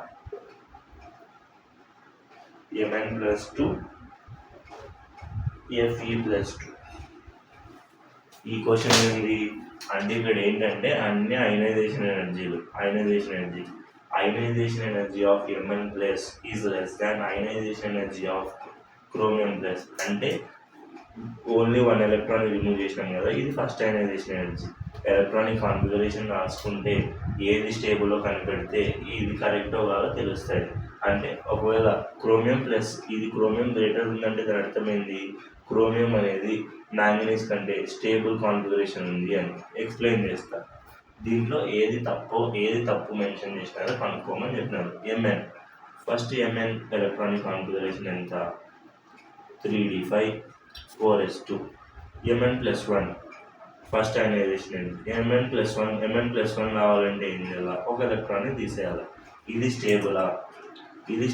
Mn plus 2 Fe plus 2. ఈ క్వశ్చన్ ఏంది అంటే ఇక్కడ ఏంటంటే అన్ని ionisation energy of Mn plus is less than ionisation energy of chromium plus. అంటే ఓన్లీ 1 ఎలక్ట్రాన్ రిమూవ్ చేసినాం కదా, ఇది first ionization energy. Electronic configuration రాసుకుంటే ఏది స్టేబుల్లో కనిపెడితే ఇది కరెక్టో కాదో తెలుస్తుంది. అంటే ఒకవేళ క్రోమియం ప్లస్ ఇది క్రోమియం గ్రేటర్ ఉందంటే దాని అర్థమైంది క్రోమియం అనేది మ్యాంగనీస్ కంటే స్టేబుల్ కాన్ఫిగరేషన్ ఉంది అని ఎక్స్ప్లెయిన్ చేస్తారు. దీంట్లో ఏది తప్పు మెన్షన్ చేసినారో కనుక్కోమని చెప్పినారు. Mn first Mn electronic configuration ఎంత, 3d5 4s2. Mn plus 1 first ionisation ఏంటి, Mn ప్లస్ 1 రావాలంటే ఏం చేయాలి, ఒక ఎలక్ట్రాన్ని తీసేయాలి. ఇది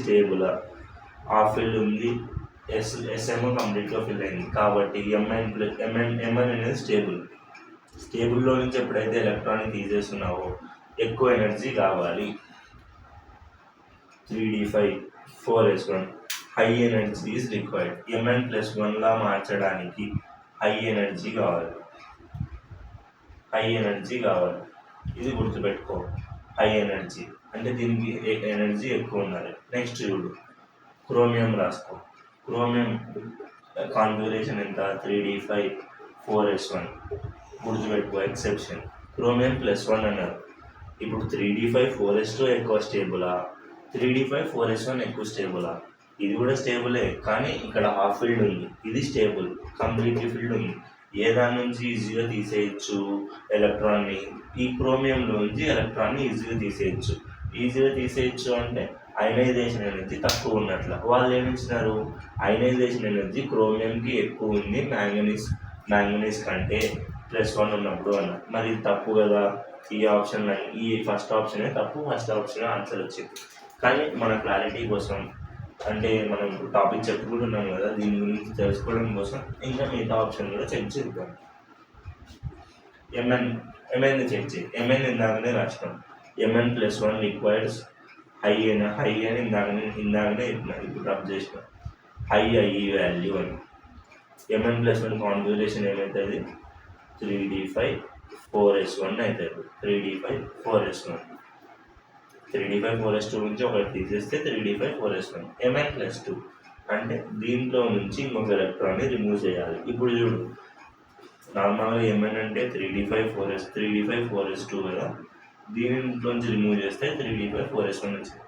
స్టేబులా ఆ ఫిల్ ఉంది, ఎస్ఎం కంప్లీట్గా ఫిల్ అయింది కాబట్టి Mn అనేది స్టేబుల్లో నుంచి ఎప్పుడైతే ఎలక్ట్రాన్ని తీసేస్తున్నావో ఎక్కువ ఎనర్జీ కావాలి. 3d5 4s1 high energy is required. Mn plus 1లా మార్చడానికి హై ఎనర్జీ కావాలి. ఇది గుర్తుపెట్టుకో, హై ఎనర్జీ అంటే దీనికి ఎనర్జీ ఎక్కువ ఉండాలి. నెక్స్ట్ చూడు, క్రోమియం రాసుకో. క్రోమియం కాన్ఫిగరేషన్ ఎంత, 3d5 4s1. గుర్తుపెట్టుకో ఎక్సెప్షన్, క్రోమియం ప్లస్ 1 అన్నారు. ఇప్పుడు 3d5 4s2 ఎక్కువ స్టేబులా, 3d5 4s1 ఎక్కువ స్టేబులా? ఇది కూడా స్టేబులే, కానీ ఇక్కడ హాఫ్ ఫీల్డ్ ఉంది, ఇది స్టేబుల్ కంప్లీట్లీ ఫీల్డ్ ఉంది. ఏ దాని నుంచి ఈజీగా తీసేయచ్చు ఎలక్ట్రాన్ని, ఈ క్రోమియంలో నుంచి ఎలక్ట్రాన్ని ఈజీగా తీసేయచ్చు అంటే అయనైజేషన్ ఎనర్జీ తక్కువ ఉన్నట్ల. వాళ్ళు ఏమిచ్చినారు, అయనైజేషన్ ఎనర్జీ క్రోమియంకి ఎక్కువ ఉంది మ్యాంగనీస్ కంటే +1 ఉన్నప్పుడు అన్నారు. మరి ఇది తప్పు కదా, ఈ ఫస్ట్ ఆప్షనే తప్పు, ఫస్ట్ ఆప్షన్ ఆన్సర్ వచ్చింది. కానీ మన క్లారిటీ కోసం అంటే మనం టాపిక్ చెప్పుకుంటున్నాం కదా, దీని గురించి తెలుసుకోవడం కోసం ఇంకా మిగతా ఆప్షన్ కూడా చెక్ చేద్దాం. Mn చెక్ చేయి. Mn ఇందాకనే రాసినాం, Mn ప్లస్ 1 రిక్వైర్స్ హై అని ఇందాకనే ఇప్పుడు రబ్ చేసినాం, హై వాల్యూ అని. Mn ప్లస్ 1 కాన్ఫిగరేషన్ ఏమవుతుంది, 3d5 4s1 అవుతుంది. 3d5 4s2 నుంచి ఒకటి తీసేస్తే 3d5 4s1. Mn ప్లస్ 2 అంటే దీంట్లో నుంచి ఇంకొక ఎలక్ట్రాన్ని రిమూవ్ చేయాలి. ఇప్పుడు చూడు, నార్మల్గా Mn అంటే 3d5 4s2 కదా, దీనిలోంచి రిమూవ్ చేస్తే 3d5 4s1 వచ్చింది.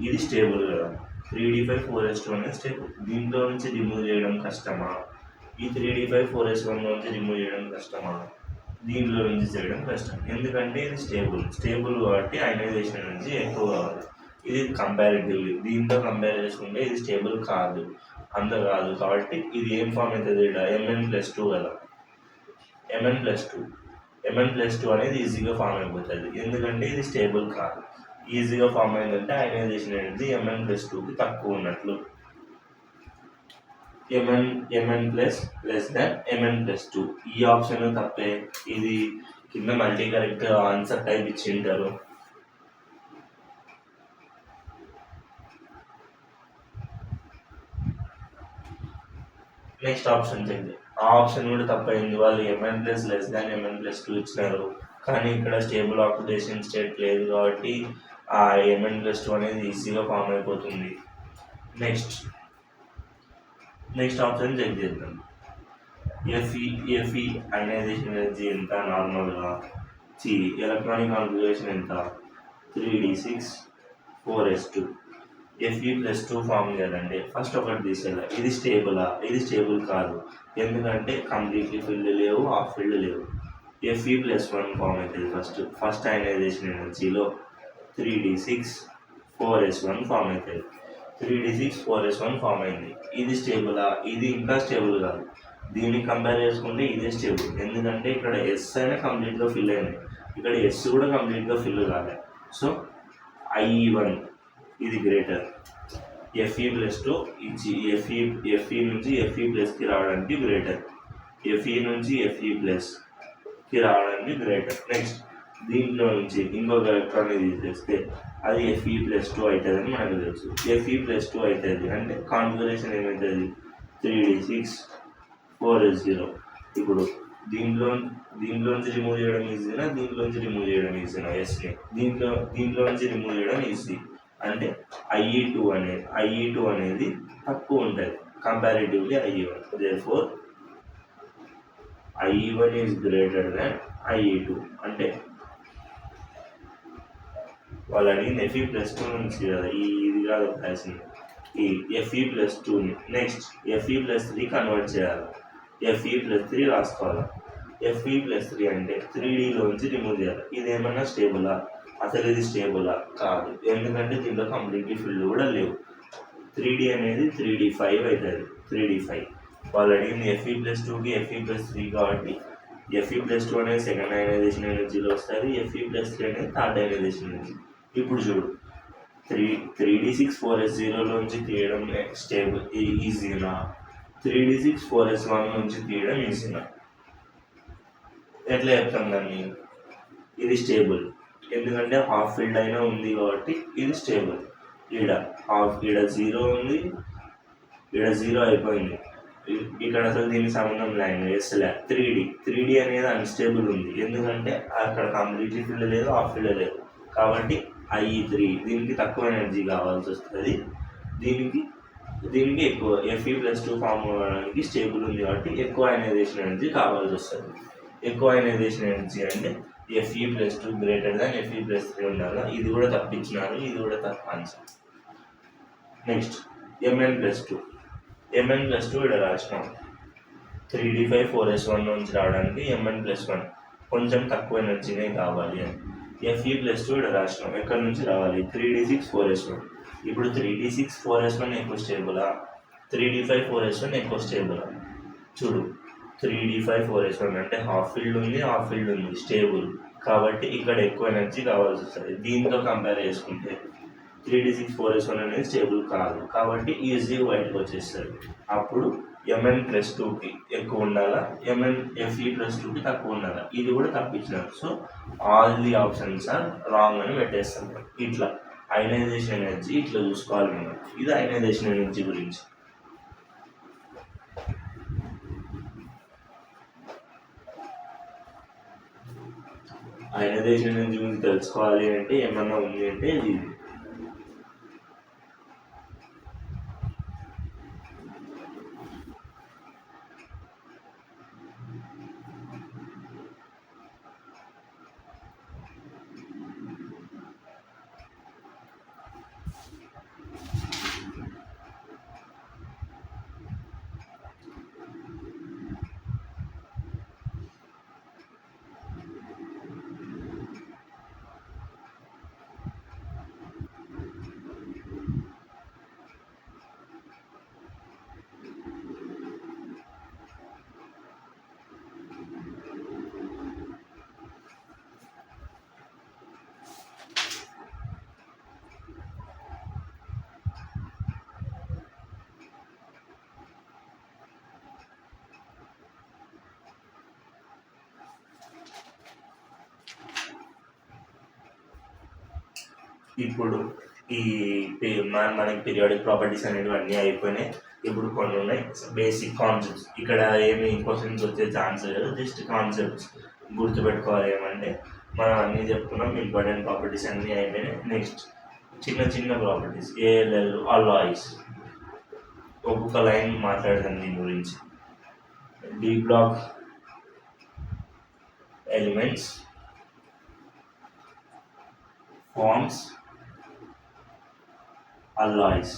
ఇది స్టేబుల్ కదా, 3d5 4s2 అనేది స్టేబుల్. దీంట్లో నుంచి రిమూవ్ చేయడం కష్టమా, ఈ 3d5 4s1 నుంచి రిమూవ్ చేయడం కష్టమా, దీనిలో నుంచి చేయడం కష్టం. ఎందుకంటే ఇది స్టేబుల్ కాబట్టి అయనైజేషన్ ఎనర్జీ ఎక్కువ కావాలి. ఇది కంపారిటివ్లీ దీంతో కంపేర్ చేసుకుంటే ఇది స్టేబుల్ కాదు, అంత కాదు. కాబట్టి ఇది ఏం ఫామ్ అవుతుంది, Mn ప్లస్ 2 కదా, Mn ప్లస్ 2 అనేది ఈజీగా ఫామ్ అయిపోతుంది. ఎందుకంటే ఇది స్టేబుల్ కాదు, ఈజీగా ఫామ్ అయిందంటే అయనైజేషన్ ఎనర్జీ Mn ప్లస్ 2కి తక్కువ ఉన్నట్లు. Mn plus less than Mn plus 2 ఈ ఆప్షన్ తప్పే. ఇది కింద మల్టీ కరెక్ట్ ఆన్సర్ టైప్ ఇచ్చింటారు. నెక్స్ట్ ఆప్షన్ చెక్, ఆ ఆప్షన్ కూడా తప్పైంది. వాళ్ళు Mn plus less than Mn plus 2 ఇచ్చినారు, కానీ ఇక్కడ స్టేబుల్ ఆక్సిడేషన్ స్టేట్ లేదు కాబట్టి ఆ Mn ప్లస్ 2 అనేది ఈజీగా ఫామ్ అయిపోతుంది. నెక్స్ట్ ఆప్షన్ చెక్ చేద్దాం. ఎఫ్ఈ అయనైజేషన్ ఎనర్జీ ఎంత నార్మల్గా, ఎలక్ట్రానిక్ కాన్ఫిగరేషన్ ఎంత 3d6 4s2. Fe+2 ఫామ్ చేయాలంటే ఫస్ట్ ఒకటి తీసేయాలి, ఇది స్టేబులా, ఇది స్టేబుల్ కాదు, ఎందుకంటే కంప్లీట్లీ ఫిల్డ్ లేవు, హాఫ్ ఫిల్డ్ లేవు. Fe+1 ఫామ్ అవుతుంది. ఫస్ట్ అయనైజేషన్ ఎనర్జీలో 3d6 4s1 ఫామ్ అవుతుంది. 3d6 4s1 ఫామ్ అయింది. ఇది స్టేబులా, ఇది ఇంకా స్టేబుల్ కాదు. దీన్ని కంపేర్ చేసుకుంటే ఇదే స్టేబుల్, ఎందుకంటే ఇక్కడ ఎస్ అయినా కంప్లీట్గా ఫిల్ అయింది, ఇక్కడ ఎస్ కూడా కంప్లీట్గా ఫిల్ కాలే. సో I1 ఇది గ్రేటర్. Fe+2 ఇచ్చి Fe నుంచి Fe+కి రావడానికి గ్రేటర్, Fe నుంచి Fe+కి రావడానికి గ్రేటర్. నెక్స్ట్ దీంట్లో నుంచి ఇంకొక ఎలక్ట్రాన్ని తీసేస్తే అది Fe+2 అవుతుందని మనకు తెలుసు. Fe+2 అవుతుంది అంటే కాన్ఫిగరేషన్ ఏమవుతుంది, 3d6 4s0. ఇప్పుడు దీంట్లోంచి రిమూవ్ చేయడం ఈజీనా, దీంట్లోంచి రిమూవ్ చేయడం ఈజీనా, ఎస్ని దీంట్లోంచి రిమూవ్ చేయడం ఈజీ. అంటే I2 అనేది తక్కువ ఉంటుంది comparatively I1. therefore I1 is greater than I2. అంటే వాళ్ళు అడిగింది Fe+2 నుంచి కదా, ఇది కాదు రాసింది, ఈ Fe+2ని నెక్స్ట్ Fe+3 కన్వర్ట్ చేయాలి. Fe+3 రాసుకోవాలి. Fe+3 అంటే 3Dలోంచి రిమూవ్ చేయాలి. ఇదేమన్నా స్టేబులా, అసలు ఇది స్టేబులా కాదు, ఎందుకంటే దీంట్లో కంప్లీట్లీ ఫిల్డ్ కూడా లేవు. 3D అనేది 3d5 అవుతుంది. 3d5 వాళ్ళు అడిగింది Fe+2కి Fe+3 కాబట్టి Fe+2 అనేది సెకండ్ అయనైజేషన్ ఎనర్జీలో వస్తుంది, Fe+3 అనేది థర్డ్ అయనైజేషన్ ఎనర్జీ. ఇప్పుడు చూడు, 3d6 4s0లోంచి తీయడం స్టేబుల్ ఈజీనా, 3d6 4s1 నుంచి తీయడం ఈజీనా? ఎట్లా చెప్తాం దాన్ని? ఇది స్టేబుల్, ఎందుకంటే హాఫ్ ఫిల్డ్ అయినా ఉంది కాబట్టి ఇది స్టేబుల్. ఈడ 0 ఉంది, ఈడ 0 అయిపోయింది, ఇక్కడ అసలు దీనికి సంబంధం లేదు, ఎస్లే. 3D అనేది అన్స్టేబుల్ ఉంది, ఎందుకంటే అక్కడ కంప్లీట్లీ ఫిల్డ్ లేదు, హాఫ్ ఫిల్డ్ లేదు, కాబట్టి I3 దీనికి తక్కువ ఎనర్జీ కావాల్సి వస్తుంది, దీనికి ఎక్కువ. Fe+2 ఫామ్ అవ్వడానికి స్టేబుల్ ఉంది కాబట్టి ఎక్కువ అయనైజేషన్ ఎనర్జీ కావాల్సి వస్తుంది. ఎక్కువ అయనైజేషన్ ఎనర్జీ అంటే Fe+2 గ్రేటర్ దాన్ Fe+3 ఉండాలి. ఇది కూడా తప్పించినారు, ఇది కూడా తప్ప ఆన్సర్. నెక్స్ట్ Mn+2 ఇక్కడ రాసినాం. 3d5 4s1 నుంచి రావడానికి Mn+1 కొంచెం తక్కువ ఎనర్జీనే కావాలి అని. Fe+2 ఇక్కడ రాసినాం, ఎక్కడి నుంచి రావాలి, 3d6 4s1. ఇప్పుడు 3d6 4s1 ఎక్కువ స్టేబులా, 3d5 4s1 ఎక్కువ స్టేబులా? చూడు, 3d5 4s1 అంటే హాఫ్ ఫీల్డ్ ఉంది, స్టేబుల్, కాబట్టి ఇక్కడ ఎక్కువ ఎనర్జీ కావాల్సి వస్తుంది. దీంతో కంపేర్ చేసుకుంటే 3d6 4s1 అనేది స్టేబుల్ కాదు, కాబట్టి ఈజీగా బయటకు వచ్చేస్తుంది. అప్పుడు Mn+2కి ఎక్కువ ఉండాలా, Fe+2కి తక్కువ ఉండాలా? ఇది కూడా తప్పించినారు. So all the options are wrong అని పెట్టేస్తాం. ఇట్లా అయనైజేషన్ ఎనర్జీ ఇట్లా చూసుకోవాలి మనం. ఇది అయనైజేషన్ ఎనర్జీ గురించి. అయనైజేషన్ ఎనర్జీ గురించి తెలుసుకోవాలి అంటే ఏమన్నా ఉంది అంటే ఇది. ఇప్పుడు ఈ మనకి పీరియాడిక్ ప్రాపర్టీస్ అనేవి అన్నీ అయిపోయినాయి. ఇప్పుడు కొన్ని ఉన్నాయి బేసిక్ కాన్సెప్ట్స్. ఇక్కడ ఏమి క్వశ్చన్స్ వచ్చే ఛాన్స్ లేదు, జస్ట్ కాన్సెప్ట్స్ గుర్తుపెట్టుకోవాలి. ఏమంటే మనం అన్నీ చెప్పుకున్నాం, ఇంపార్టెంట్ ప్రాపర్టీస్ అన్నీ అయిపోయినాయి. నెక్స్ట్ చిన్న ప్రాపర్టీస్, ALL అలాయిస్, ఒక్కొక్క లైన్ మాట్లాడదాం దీని గురించి. D block elements forms alloys.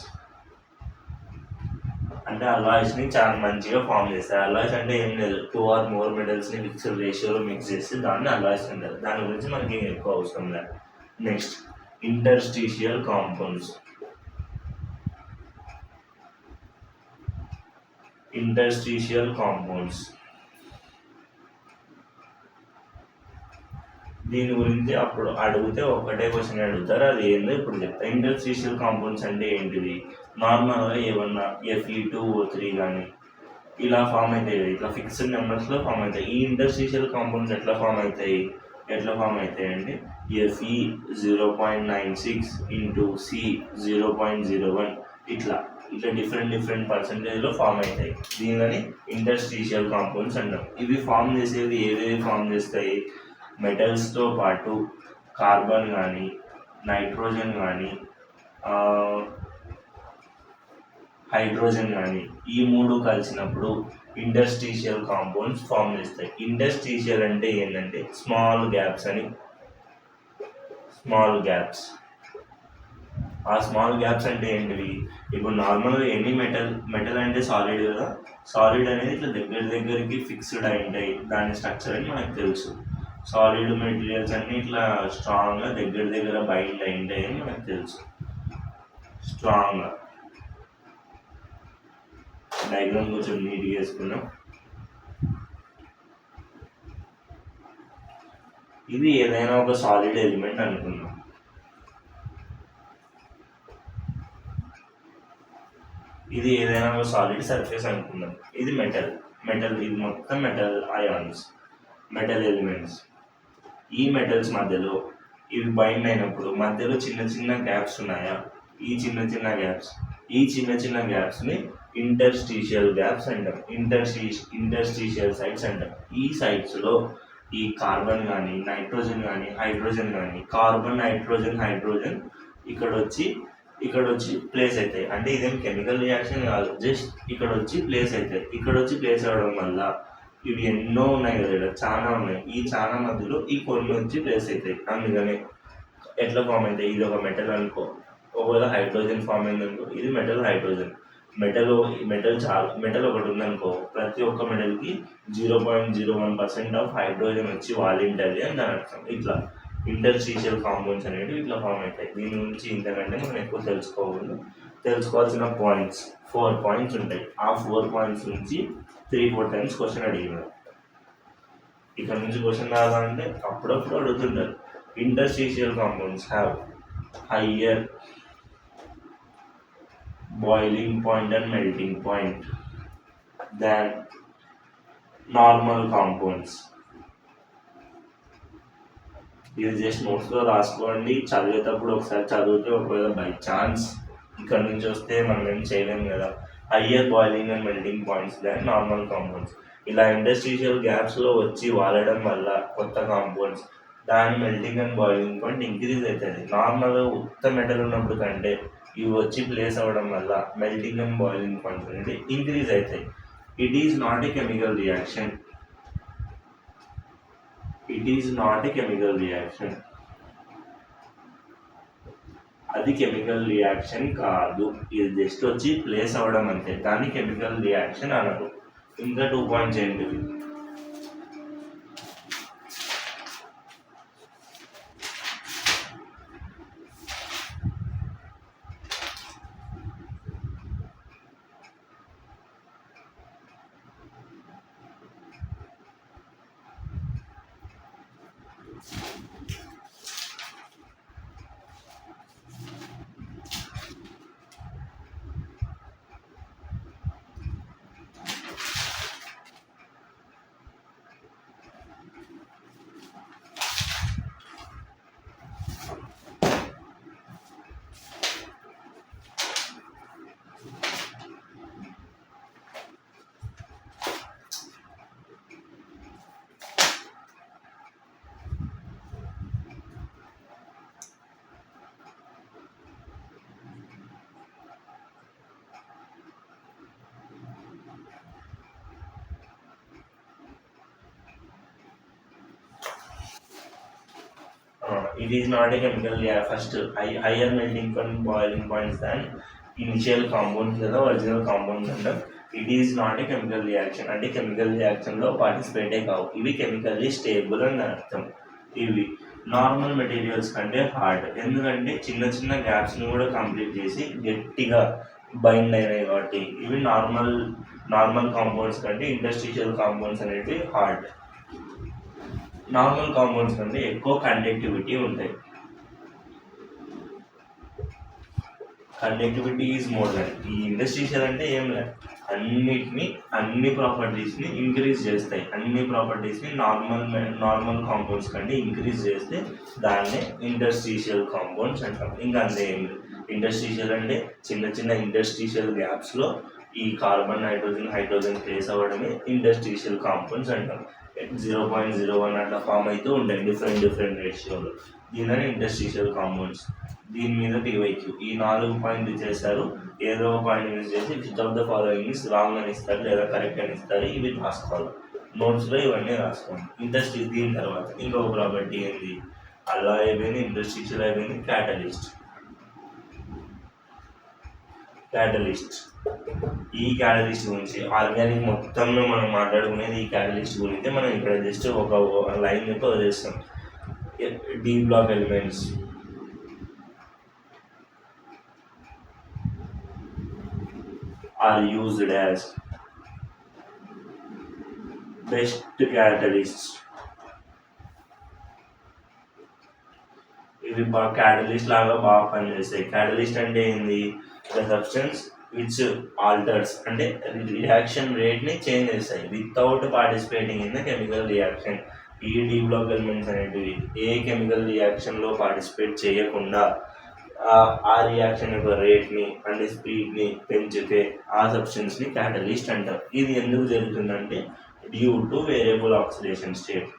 అంటే alloys ని చాలా మంచిగా ఫామ్ చేస్తాయి. alloys అంటే ఏం లేదు, 2 or more metals ని ఫిక్స్డ్ రేషియోలో మిక్స్ చేసి దాన్ని alloys అంటారు. దాని గురించి మనకి ఏం ఎక్కువ అవసరం లేదు. Next interstitial compounds. Interstitial compounds దీని గురించి అప్పుడు అడిగితే ఒకటే క్వశ్చన్ అడుగుతారు, అది ఏందో ఇప్పుడు చెప్తా. ఇంటర్స్టిషియల్ కాంపౌండ్స్ అంటే ఏంటిది? నార్మల్గా ఏమన్నా Fe2O3 కానీ ఇలా ఫామ్ అవుతాయి, ఇట్లా ఫిక్స్డ్ నెంబర్స్లో ఫామ్ అవుతాయి. ఈ ఇంటర్స్టిషియల్ కాంపౌండ్స్ ఎట్లా ఫామ్ అవుతాయి అంటే Fe 0.96 ఇంటూ C 0.01 ఇట్లా డిఫరెంట్ పర్సంటేజ్లో ఫామ్ అవుతాయి. దీనిని ఇంటర్స్టిషియల్ కాంపౌండ్స్ అంటాం. ఇవి ఫామ్ చేసేది ఏవేవి ఫామ్ చేస్తాయి? మెటల్స్తో పాటు కార్బన్ కానీ నైట్రోజన్ కానీ హైడ్రోజన్ కానీ ఈ మూడు కలిసినప్పుడు ఇంటర్స్టిషియల్ కాంపౌండ్స్ ఫామ్ చేస్తాయి. ఇంటర్స్టిషియల్ అంటే ఏంటంటే స్మాల్ గ్యాప్స్ అని. స్మాల్ గ్యాప్స్, ఆ స్మాల్ గ్యాప్స్ అంటే ఏంటివి? ఇప్పుడు నార్మల్గా ఎనీ మెటల్ అంటే సాలిడ్ కదా, సాలిడ్ అనేది ఇట్లా దగ్గరికి ఫిక్స్డ్ అయి ఉంటాయి. దాని స్ట్రక్చర్ అని మనకు తెలుసు. సాలిడ్ మెటీరియల్స్ అన్నీ ఇట్లా స్ట్రాంగ్గా దగ్గర బైండ్ అయి ఉంటాయి అని మనకు తెలుసు. స్ట్రాంగ్గా డయాగ్రామ్ కొంచెం నీట్గా వేసుకున్నాం. ఇది ఏదైనా ఒక సాలిడ్ ఎలిమెంట్ అనుకున్నాం. ఇది ఏదైనా ఒక సాలిడ్ సర్ఫేస్ అనుకుందాం. ఇది మెటల్, ఇది మొత్తం మెటల్ అయాన్స్, మెటల్ ఎలిమెంట్స్. ఈ మెటల్స్ మధ్యలో ఇవి బైండ్ అయినప్పుడు మధ్యలో చిన్న గ్యాప్స్ ఉన్నాయా? ఈ చిన్న గ్యాప్స్ని ఇంటర్స్టిషియల్ గ్యాప్స్ అంటాం. ఇంటర్స్టిషియల్ సైట్స్ అంటాం. ఈ సైట్స్లో ఈ కార్బన్ కానీ నైట్రోజన్ కానీ హైడ్రోజన్ కానీ కార్బన్ హైడ్రోజన్ ఇక్కడ వచ్చి ప్లేస్ అవుతాయి. అంటే ఇదేం కెమికల్ రియాక్షన్ కాదు, జస్ట్ ఇక్కడ వచ్చి ప్లేస్ అవుతాయి. ప్లేస్ అవ్వడం వల్ల ఇవి ఎన్నో ఉన్నాయి కదా, ఇక్కడ చాలా ఉన్నాయి. ఈ చాలా మధ్యలో ఈ కొన్ని వచ్చి ప్లేస్ అవుతాయి. అందుకనే ఎట్లా ఫామ్ అవుతాయి? ఇది ఒక మెటల్ అనుకో, ఒకవేళ హైడ్రోజన్ ఫామ్ అయిందనుకో, ఇది మెటల్ హైడ్రోజన్. మెటల్ ఒకటి ఉందనుకో, ప్రతి ఒక్క మెటల్కి 0.01% ఆఫ్ హైడ్రోజన్ వచ్చి వాలింటది అని దాని అర్థం. ఇట్లా ఇంటర్స్టిషియల్ కాంపౌండ్స్ అనేవి ఇట్లా ఫామ్ అవుతాయి. దీని నుంచి ఇంతకంటే మనం ఎక్కువ తెలుసుకోవాల్సిన పాయింట్స్ 4 పాయింట్స్ ఉంటాయి. ఆ 4 పాయింట్స్ నుంచి 3-4 టైమ్స్ క్వశ్చన్ అడిగినారు. ఇక్కడ నుంచి క్వశ్చన్ రావాలంటే అప్పుడప్పుడు అడుగుతుంటారు. Interstitial compounds have higher boiling point and melting point than normal compounds. ఇది జస్ట్ నోట్స్లో రాసుకోండి. చదివేటప్పుడు ఒకసారి చదివితే ఒకవేళ బై ఛాన్స్ ఇక్కడ నుంచి వస్తే మనం ఏం చేయలేము కదా. Higher boiling and melting points than normal compounds. ఇలా ఇండస్ట్రియల్ గ్యాప్స్లో వచ్చి వాడడం వల్ల కొత్త కాంపౌండ్స్ దాని melting and boiling point increase అవుతుంది. నార్మల్గా ఉత్త మెటల్ ఉన్నప్పుడు కంటే ఇవి వచ్చి ప్లేస్ అవ్వడం వల్ల మెల్టింగ్ అండ్ బాయిలింగ్ పాయింట్స్ అనేది ఇంక్రీజ్ అవుతాయి. It is not a chemical reaction. అది కెమికల్ రియాక్షన్ కాదు, ఇది జస్ట్ వచ్చి ప్లేస్ అవ్వడం అంతే. దాన్ని కెమికల్ రియాక్షన్ అనరు. ఇంకా 2 పాయింట్స్ ఏంటివి? It is not a chemical reaction. First, higher melting point, boiling points than initial compounds లేదా ఒరిజినల్ కాంపౌండ్స్ అంటాం. It is not a chemical reaction, అంటే కెమికల్ రియాక్షన్లో పార్టిసిపేటే కావు. ఇవి కెమికల్లీ స్టేబుల్ అని అర్థం. ఇవి నార్మల్ మెటీరియల్స్ కంటే హార్డ్, ఎందుకంటే చిన్న చిన్న గ్యాప్స్ని కూడా కంప్లీట్ చేసి గట్టిగా బైండ్ అయినాయి కాబట్టి. ఇవి నార్మల్ కాంపౌండ్స్ కంటే ఇండస్ట్రియల్ కాంపౌండ్స్ అనేవి హార్డ్. నార్మల్ కాంపౌండ్స్ కంటే ఎక్కువ కండక్టివిటీ ఉంటాయి. Conductivity is more than. ఈ ఇండస్ట్రియల్ అంటే ఏం లేదు, అన్ని ప్రాపర్టీస్ని ఇంక్రీజ్ చేస్తాయి. అన్ని ప్రాపర్టీస్ని నార్మల్ కాంపౌండ్స్ కంటే ఇంక్రీజ్ చేస్తే దాన్నే ఇండస్ట్రియల్ కాంపౌండ్స్ అంటాం. ఇంకా అంతే ఏం లేదు. ఇండస్ట్రియల్ అంటే చిన్న ఇండస్ట్రియల్ గ్యాప్స్లో ఈ కార్బన్ హైడ్రోజన్ ప్లేస్ అవ్వడమే ఇండస్ట్రియల్ కాంపౌండ్స్ అంటాం. 0.01 అట్లా ఫామ్ అయితే ఉంటాయి డిఫరెంట్ రేషియోలో. దీనిని ఇండస్ట్రియల్ కాంపౌండ్స్. దీని మీద టీవైక్యూ ఈ 4 పాయింట్లు చేస్తారు. ఏదో ఒక పాయింట్ యూజ్ చేసి which of the following is wrong అని ఇస్తారు లేదా కరెక్ట్ అని ఇస్తారు. ఇవి రాసుకోవాలి నోట్స్లో, ఇవన్నీ రాసుకోండి. దీని తర్వాత ఇంకొక ప్రాపర్టీ ఏంది, అలా అయిపోయింది, ఇండస్ట్రియల్ అయిపోయింది. క్యాటలిస్ట్. ఈ క్యాటలిస్ట్ గురించి ఆర్గానిక్ మొత్తంలో మనం మాట్లాడుకునేది ఈ క్యాటలిస్ట్ గురించి. మనం ఇక్కడ జస్ట్ ఒక లైన్ చెప్పి వదిలేస్తాం. D block elements are used as best catalysts. ఇవి క్యాటలిస్ట్ లాగా బాగా పనిచేస్తాయి. క్యాటలిస్ట్ అంటే ఏంది, ద సబ్స్టెన్స్ విచ్ ఆల్టర్స్, అంటే రియాక్షన్ రేట్ని చేంజ్ చేస్తాయి without participating in the chemical reaction. ఈ డి బ్లాక్ ఎలిమెంట్స్ అనేటివి ఏ కెమికల్ రియాక్షన్లో పార్టిసిపేట్ చేయకుండా ఆ రియాక్షన్ యొక్క రేట్ని అంటే స్పీడ్ని పెంచితే ఆ సబ్స్టెన్స్ని క్యాటలిస్ట్ అంటారు. ఇది ఎందుకు జరుగుతుందంటే due to variable oxidation state.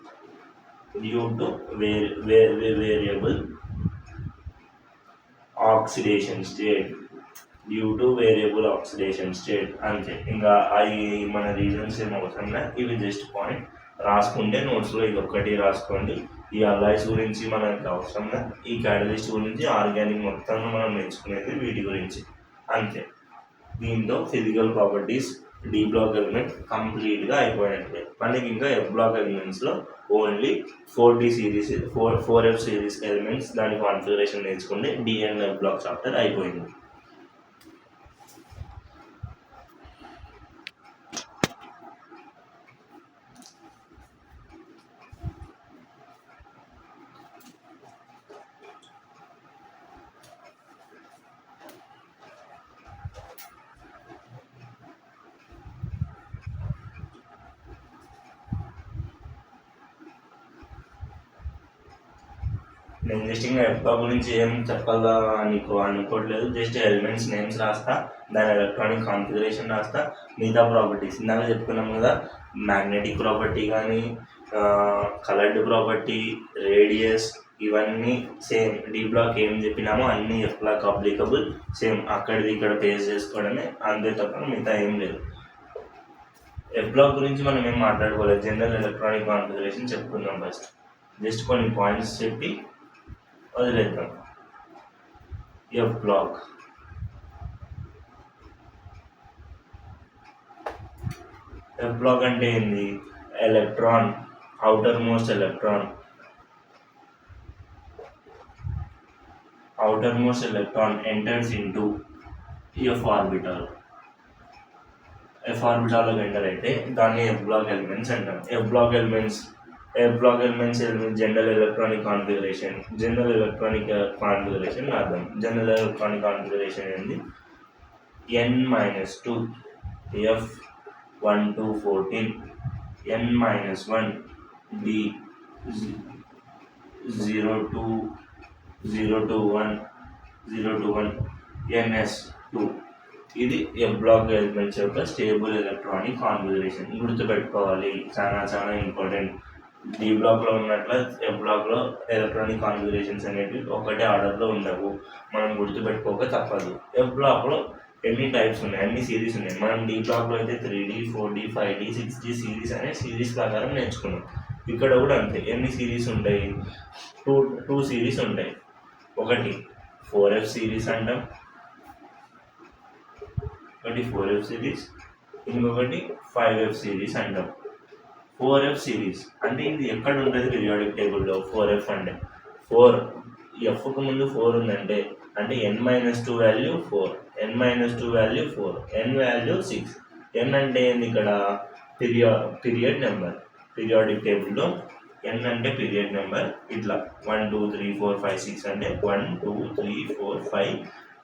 అంతే. ఇంకా అవి మన రీజన్స్ ఏం అవసరం లేదు, ఇవి జస్ట్ పాయింట్ రాసుకుంటే నోట్స్లో ఇది ఒక్కటి రాసుకోండి. ఈ అలాయ్స్ గురించి మనకు అవసరంగా, ఈ క్యాటలిస్ట్ గురించి ఆర్గానిక్ మొత్తంగా మనం నేర్చుకునేది వీటి గురించి అంతే. దీంతో physical properties D block element కంప్లీట్గా అయిపోయినట్లే. మనకి ఇంకా ఎఫ్ బ్లాక్ ఎలిమెంట్స్లో only 4D series 4F series elements దాని కాన్ఫిగరేషన్ నేర్చుకుంటే D and F block chapter అయిపోయింది. నేను జస్ట్ ఇంకా ఎఫ్బా గురించి ఏం చెప్పాలా నీకు అనుకోవట్లేదు. జస్ట్ ఎలిమెంట్స్ నేమ్స్ రాస్తా, దాని ఎలక్ట్రానిక్ కాన్ఫిగరేషన్ రాస్తా, మిగతా ప్రాపర్టీస్ ఇందాక చెప్పుకున్నాం కదా, మ్యాగ్నెటిక్ ప్రాపర్టీ కానీ కలర్డ్ ప్రాపర్టీ, రేడియస్, ఇవన్నీ సేమ్. డి బ్లాక్ ఏం చెప్పినామో అన్నీ ఎఫ్ బ్లాక్ అప్లికబుల్, సేమ్ అక్కడిది ఇక్కడ పేస్ చేసుకోవడమే, అంతే తప్ప మిగతా ఏం లేదు. ఎఫ్ బ్లాక్ గురించి మనం ఏం మాట్లాడుకోలేదు, జనరల్ ఎలక్ట్రానిక్ కాన్ఫిగరేషన్ చెప్పుకుందాం. ఫస్ట్ జస్ట్ కొన్ని పాయింట్స్ చెప్పి వదిలేద్దాం. ఎఫ్ బ్లాక్ అంటే ఏంది, electron, outer most electron enters into F orbital. F orbital లో ఎంటర్ అయితే దాన్ని F block elements అంటాం. F block elements general electronic configuration అర్థం. జనరల్ ఎలక్ట్రానిక్ కాన్ఫిగరేషన్ ఏంది, n-2 F1 to 14 n-1 D 0 to 1 ns2. ఇది F block elements యొక్క stable electronic configuration. గుర్తుపెట్టుకోవాలి, చాలా ఇంపార్టెంట్. డి బ్లాక్లో ఉన్నట్ల ఎఫ్ బ్లాక్లో ఎలక్ట్రానిక్ కాన్ఫిగరేషన్స్ అనేవి ఒకటే ఆర్డర్లో ఉండవు, మనం గుర్తుపెట్టుకోక తప్పదు. ఎఫ్ బ్లాక్లో ఎన్ని టైప్స్ ఉన్నాయి, అన్ని సిరీస్ ఉన్నాయి. మనం డి బ్లాక్లో అయితే 3D 4D 5D 6D series అనే సిరీస్ ప్రకారం నేర్చుకున్నాం. ఇక్కడ కూడా అంతే, ఎన్ని సిరీస్ ఉంటాయి, టూ టూ సిరీస్ ఉంటాయి. ఒకటి 4F సిరీస్ అంటాం, ఒకటి 4F సిరీస్, ఇంకొకటి 5F సిరీస్ అంటాం. 4F సిరీస్ అంటే ఇది ఎక్కడ ఉంటుంది పీరియాడిక్ టేబుల్లో? 4F అంటే 4 ఎఫ్కు ముందు 4 ఉందంటే అంటే n-2 value 4, n-2 value 4, n value 6. n అంటే ఏంది ఇక్కడ? Period number. పీరియాడిక్ టేబుల్లో n అంటే పీరియడ్ నెంబర్. ఇట్లా 1 2 3 4 5 6 అంటే 1 2 3 4 5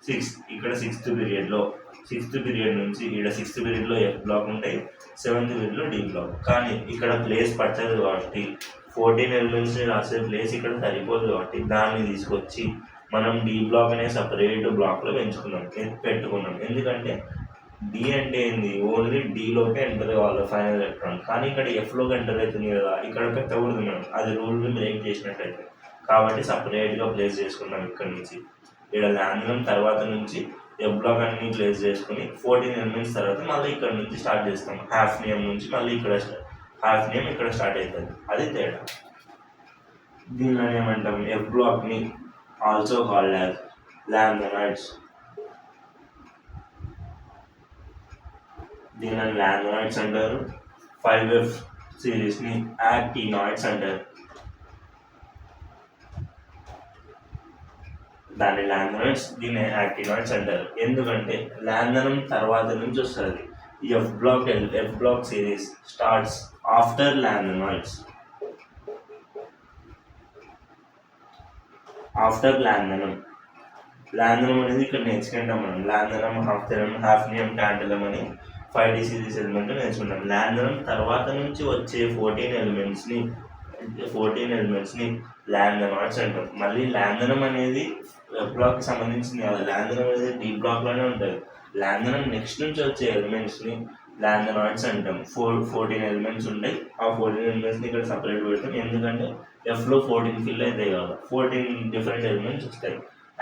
6. ఇక్కడ 6th పీరియడ్లో 6th పీరియడ్ నుంచి ఇక్కడ 6th పీరియడ్లో F బ్లాక్ ఉంటాయి, 7th పీరియడ్లో D బ్లాక్. కానీ ఇక్కడ ప్లేస్ పట్టదు కాబట్టి 14 ఎలిమెంట్స్ రాసే ప్లేస్ ఇక్కడ సరిపోదు కాబట్టి దాన్ని తీసుకొచ్చి మనం D బ్లాక్ అనే సపరేట్ బ్లాక్లో పెట్టుకున్నాం. ఎందుకంటే D అంటే ఏంది? ఓన్లీ Dలోకి ఎంటర్ కావాలి ఫైనల్ ఎలక్ట్రాన్. కానీ ఇక్కడ Fలోకి ఎంటర్ అవుతుంది కదా, ఇక్కడ పెట్టకూడదు మనం, అది రూల్ని బ్రేక్ చేసినట్టయితే. కాబట్టి సపరేట్గా ప్లేస్ చేసుకున్నాం ఇక్కడ నుంచి. ఇక్కడ ల్యాంథనం తర్వాత నుంచి F బ్లాక్ అన్ని ప్లేస్ చేసుకుని 14 ఎలిమెంట్స్ తర్వాత మళ్ళీ ఇక్కడ నుంచి స్టార్ట్ చేస్తాం. హాఫ్నియం నుంచి మళ్ళీ ఇక్కడ హాఫ్నియం ఇక్కడ స్టార్ట్ అవుతుంది. అది తేడా. దీనిలో ఏమంటాం? F బ్లాక్ని ఆల్సో కాల్డ్ యాజ్ ల్యాంథనైడ్స్. దీనిని ల్యాంథనైడ్స్ అంటారు. 5F సిరీస్ని యాక్టినాయిడ్స్ అంటారు. దాన్ని ల్యాంథనైడ్స్, దీన్ని యాక్టినాయిడ్స్ అంటారు. ఎందుకంటే ల్యాంథనం తర్వాత నుంచి వస్తుంది. F block series starts after lanthanoids. After lanthanum అనేది ఇక్కడ నేర్చుకుంటాం మనం. ల్యాంథనం, హాఫ్నియం, టాంటలం అని 5D సిరీస్ ఎలిమెంట్ నేర్చుకుంటాం. ల్యాంథనం తర్వాత నుంచి వచ్చే 14 ఎలిమెంట్స్ని ల్యాంథనాయిడ్స్ అంటాం. మళ్ళీ ల్యాంథనం అనేది F బ్లాక్కి సంబంధించింది కాదు, ల్యాంథనం అనేది D బ్లాక్లోనే ఉంటుంది. ల్యాంథనం నెక్స్ట్ నుంచి వచ్చే ఎలిమెంట్స్ని ల్యాంథనాయిడ్స్ అంటాం. 14 ఎలిమెంట్స్ ఉంటాయి. ఆ 14 ఎలిమెంట్స్ని ఇక్కడ సపరేట్ పెడతాం. ఎందుకంటే Fలో 14 ఫిల్ అవుతాయి కదా, 14 డిఫరెంట్ ఎలిమెంట్స్ వస్తాయి.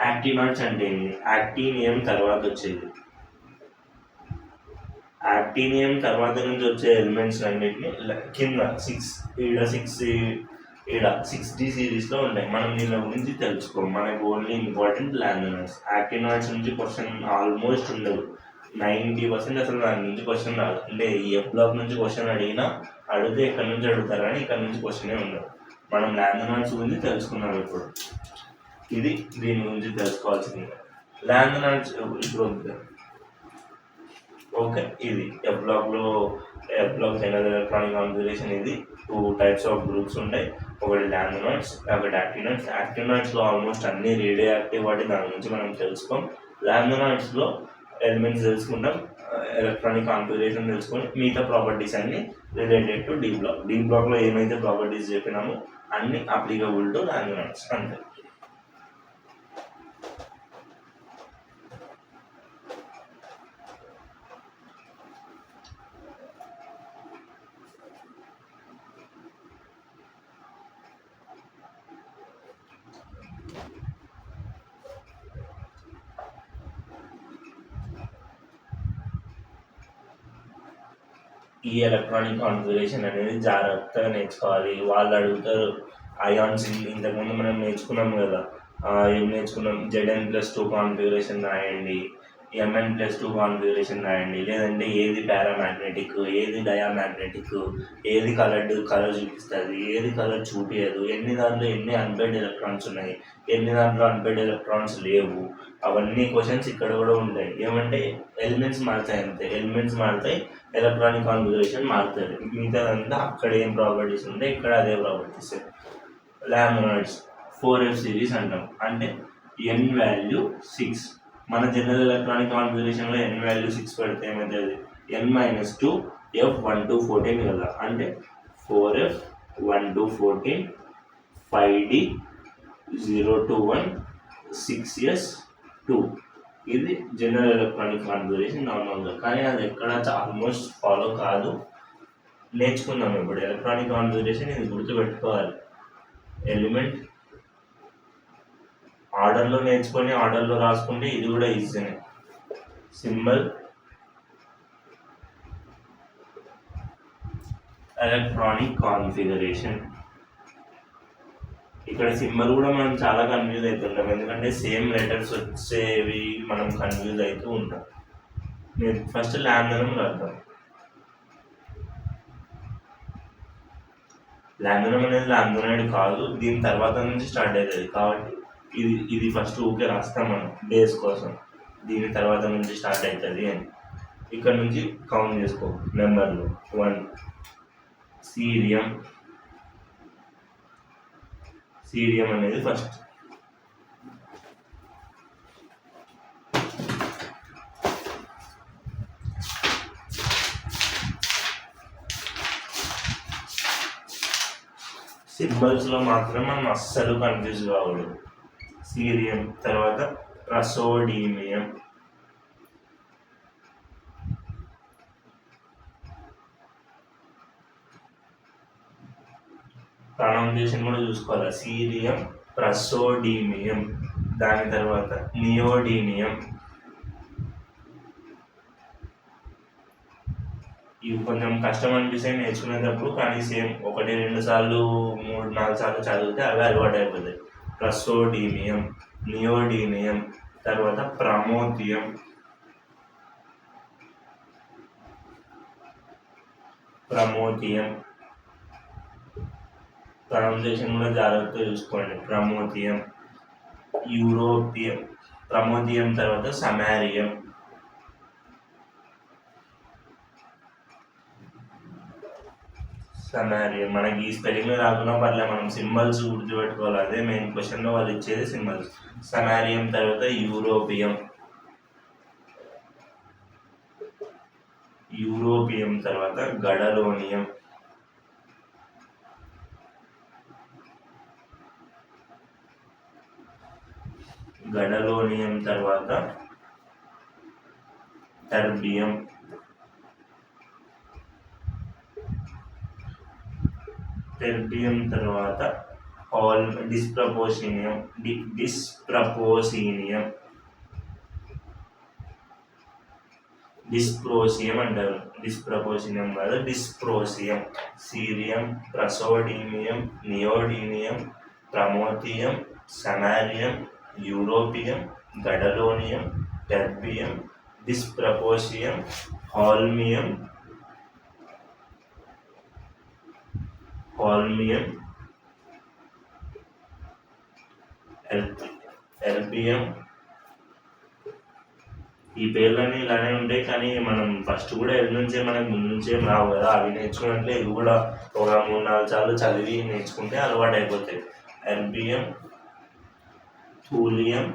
యాక్టినాయిడ్స్ అంటే ఏంటి? యాక్టీనియం తర్వాత వచ్చేది. యాక్టీనియం తర్వాత నుంచి వచ్చే ఎలిమెంట్స్ అన్నిటిని కింద 6D సిరీస్లో ఉంటాయి. మనం దీని గురించి తెలుసుకోం. మనకు ఓన్లీ ఇంపార్టెంట్ ల్యాంథనాయిడ్స్. యాక్టినాయిడ్స్ నుంచి క్వశ్చన్ ఆల్మోస్ట్ ఉండదు. 90% అసలు దాని నుంచి క్వశ్చన్ రాదు. అంటే ఈ F బ్లాక్ నుంచి క్వశ్చన్ అడిగితే ఎక్కడి నుంచి అడుగుతారు కానీ ఇక్కడ నుంచి క్వశ్చనే ఉండదు. మనం ల్యాంథనాయిడ్స్ గురించి తెలుసుకున్నాం ఇప్పుడు. ఇది దీని గురించి తెలుసుకోవాల్సింది. ల్యాంథనాయిడ్స్ ఇప్పుడు ఓకే. ఇది F block general electronic configuration. ఇది 2 టైప్స్ ఆఫ్ గ్రూప్స్ ఉంటాయి. ఒకటి ల్యాంథనాయిడ్స్, ఒకటి యాక్టినాయిడ్స్. యాక్టినాయిడ్స్లో ఆల్మోస్ట్ అన్ని రేడియో యాక్టివ్ వాటి దాని గురించి మనం తెలుసుకోం. ల్యాంథనాయిడ్స్లో ఎలిమెంట్స్ తెలుసుకుంటాం, ఎలక్ట్రానిక్ కాన్ఫిగరేషన్ తెలుసుకొని మిగతా ప్రాపర్టీస్ అన్ని రిలేటెడ్ టు D బ్లాక్లో ఏమైతే ప్రాపర్టీస్ చెప్పినామో అన్ని అప్లికబుల్ టు ల్యాంథనాయిడ్స్ అంతే. ఈ ఎలక్ట్రానిక్ కాన్ఫిగరేషన్ అనేది జాగ్రత్తగా నేర్చుకోవాలి. వాళ్ళు అడుగుతారు అయాన్స్. ఇంతకుముందు మనం నేర్చుకున్నాం కదా, ఏం నేర్చుకున్నాం? Zn+2 కాన్ఫిగరేషన్ రాయండి, Mn+2 కాన్ఫిగరేషన్ రాయండి. లేదంటే ఏది పారామాగ్నెటిక్, ఏది డయామాగ్నెటిక్, ఏది కలర్ చూపిస్తుంది, ఏది కలర్ చూపించదు, దాంట్లో ఎన్ని అన్పెయిడ్ ఎలక్ట్రాన్స్ ఉన్నాయి, దాంట్లో అన్పెయిడ్ ఎలక్ట్రాన్స్ లేవు. అవన్నీ క్వశ్చన్స్ ఇక్కడ కూడా ఉంటాయి. ఏమంటే ఎలిమెంట్స్ మారుతాయి అంతే. ఎలిమెంట్స్ మారుతాయి, ఎలక్ట్రానిక్ కాన్ఫిగరేషన్ మారుతుంది. మిగతాదంతా అక్కడ ఏం ప్రాపర్టీస్ ఉంటాయి ఇక్కడ అదే ప్రాపర్టీస్. ల్యాంథనాయిడ్స్ 4F సిరీస్ అంటాం. అంటే n వాల్యూ 6. మన జనరల్ ఎలక్ట్రానిక్ కాన్ఫిగరేషన్లో n వాల్యూ 6 పెడితే ఏమవుతుంది? n-2 F 1 2 14 కదా, అంటే 4F 1 2 14 5D 0 2 1 6S 2. ఇది జనరల్ ఎలక్ట్రానిక్ కాన్ఫిగరేషన్ నార్మల్గా. కానీ అది ఎక్కడ ఆల్మోస్ట్ ఫాలో కాదు. నేర్చుకుందాం ఇప్పుడు ఎలక్ట్రానిక్ కాన్ఫిగరేషన్. ఇది గుర్తుపెట్టుకోవాలి. ఎలిమెంట్ ఆర్డర్లో నేర్చుకొని ఆర్డర్లో రాసుకుంటే ఇది కూడా ఈజీనే. Symbol, electronic configuration. ఇక్కడ సింబల్ కూడా మనం చాలా కన్ఫ్యూజ్ అవుతుంటాం, ఎందుకంటే సేమ్ లెటర్స్ వచ్చేవి మనం కన్ఫ్యూజ్ అవుతూ ఉంటాం. నేను ఫస్ట్ లాంఛనం రాద్దాం. లాంఛనం అనేది లాంఛనాయిడ్ కాదు, దీని తర్వాత నుంచి స్టార్ట్ అవుతుంది కాబట్టి ఇది ఫస్ట్ ఊకే రాస్తాం మనం బేస్ కోసం, దీని తర్వాత నుంచి స్టార్ట్ అవుతుంది అని. ఇక్కడ నుంచి కౌంట్ చేసుకో నెంబర్లు. 1 సీరియం, సీరియం అనేది ఫస్ట్. సింబల్స్లో మాత్రం మనం అస్సలు కన్ఫ్యూజ్ కావద్దు. సీరియం తర్వాత ప్రసోడీమియం, ప్రొనౌన్సియేషన్ కూడా చూసుకోవాలి. సీరియం, ప్రసోడీమియం, దాని తర్వాత నియోడీనియం. ఇవి కొంచెం కష్టం అనిపిస్తాయి నేర్చుకునేటప్పుడు, కానీ సేమ్ 1, 2 సార్లు 3, 4 సార్లు చదివితే అవి అలవాటు అయిపోతాయి. ప్రసోడీమియం, నియోడీనియం, తర్వాత ప్రమోతియం, ప్రమోతియం, ప్రొనౌన్సియేషన్ కూడా జాగ్రత్తగా చూసుకోండి. ప్రమోతియం, యూరోపియం, ప్రమోతియం తర్వాత సమారియం, సమారియం. మనకి ఈ స్పెల్లింగ్ రాకుండా పర్లేదు, మనం సింబల్స్ గుర్తుపెట్టుకోవాలి, అదే మెయిన్ క్వశ్చన్లో వాళ్ళు ఇచ్చేది సింబల్స్. సమారియం తర్వాత యూరోపియం, యూరోపియం తర్వాత గడలోనియం, గడలోనియం తర్వాత టర్బియం, టెర్బియం తర్వాత డిస్ప్రపోషినియం, డిస్ప్రపోషినియం, డిస్ప్రోసియం అంటారు, డిస్ప్రపోషినియం కాదు dysprosium. Cerium, praseodymium, neodymium, promethium, samarium, europium, gadolinium, terbium, dysprosium, holmium, holmium, erbium. ఈ పేర్లన్నీ ఇలానే ఉంటాయి, కానీ మనం ఫస్ట్ కూడా ఎల్ నుంచే మనకు ముందు నుంచే రావు కదా, అవి నేర్చుకున్నట్లే ఇవి కూడా ఒక 3, 4 సార్లు చదివి నేర్చుకుంటే అలవాటు అయిపోతాయి. ఎల్పియం, థూలియం,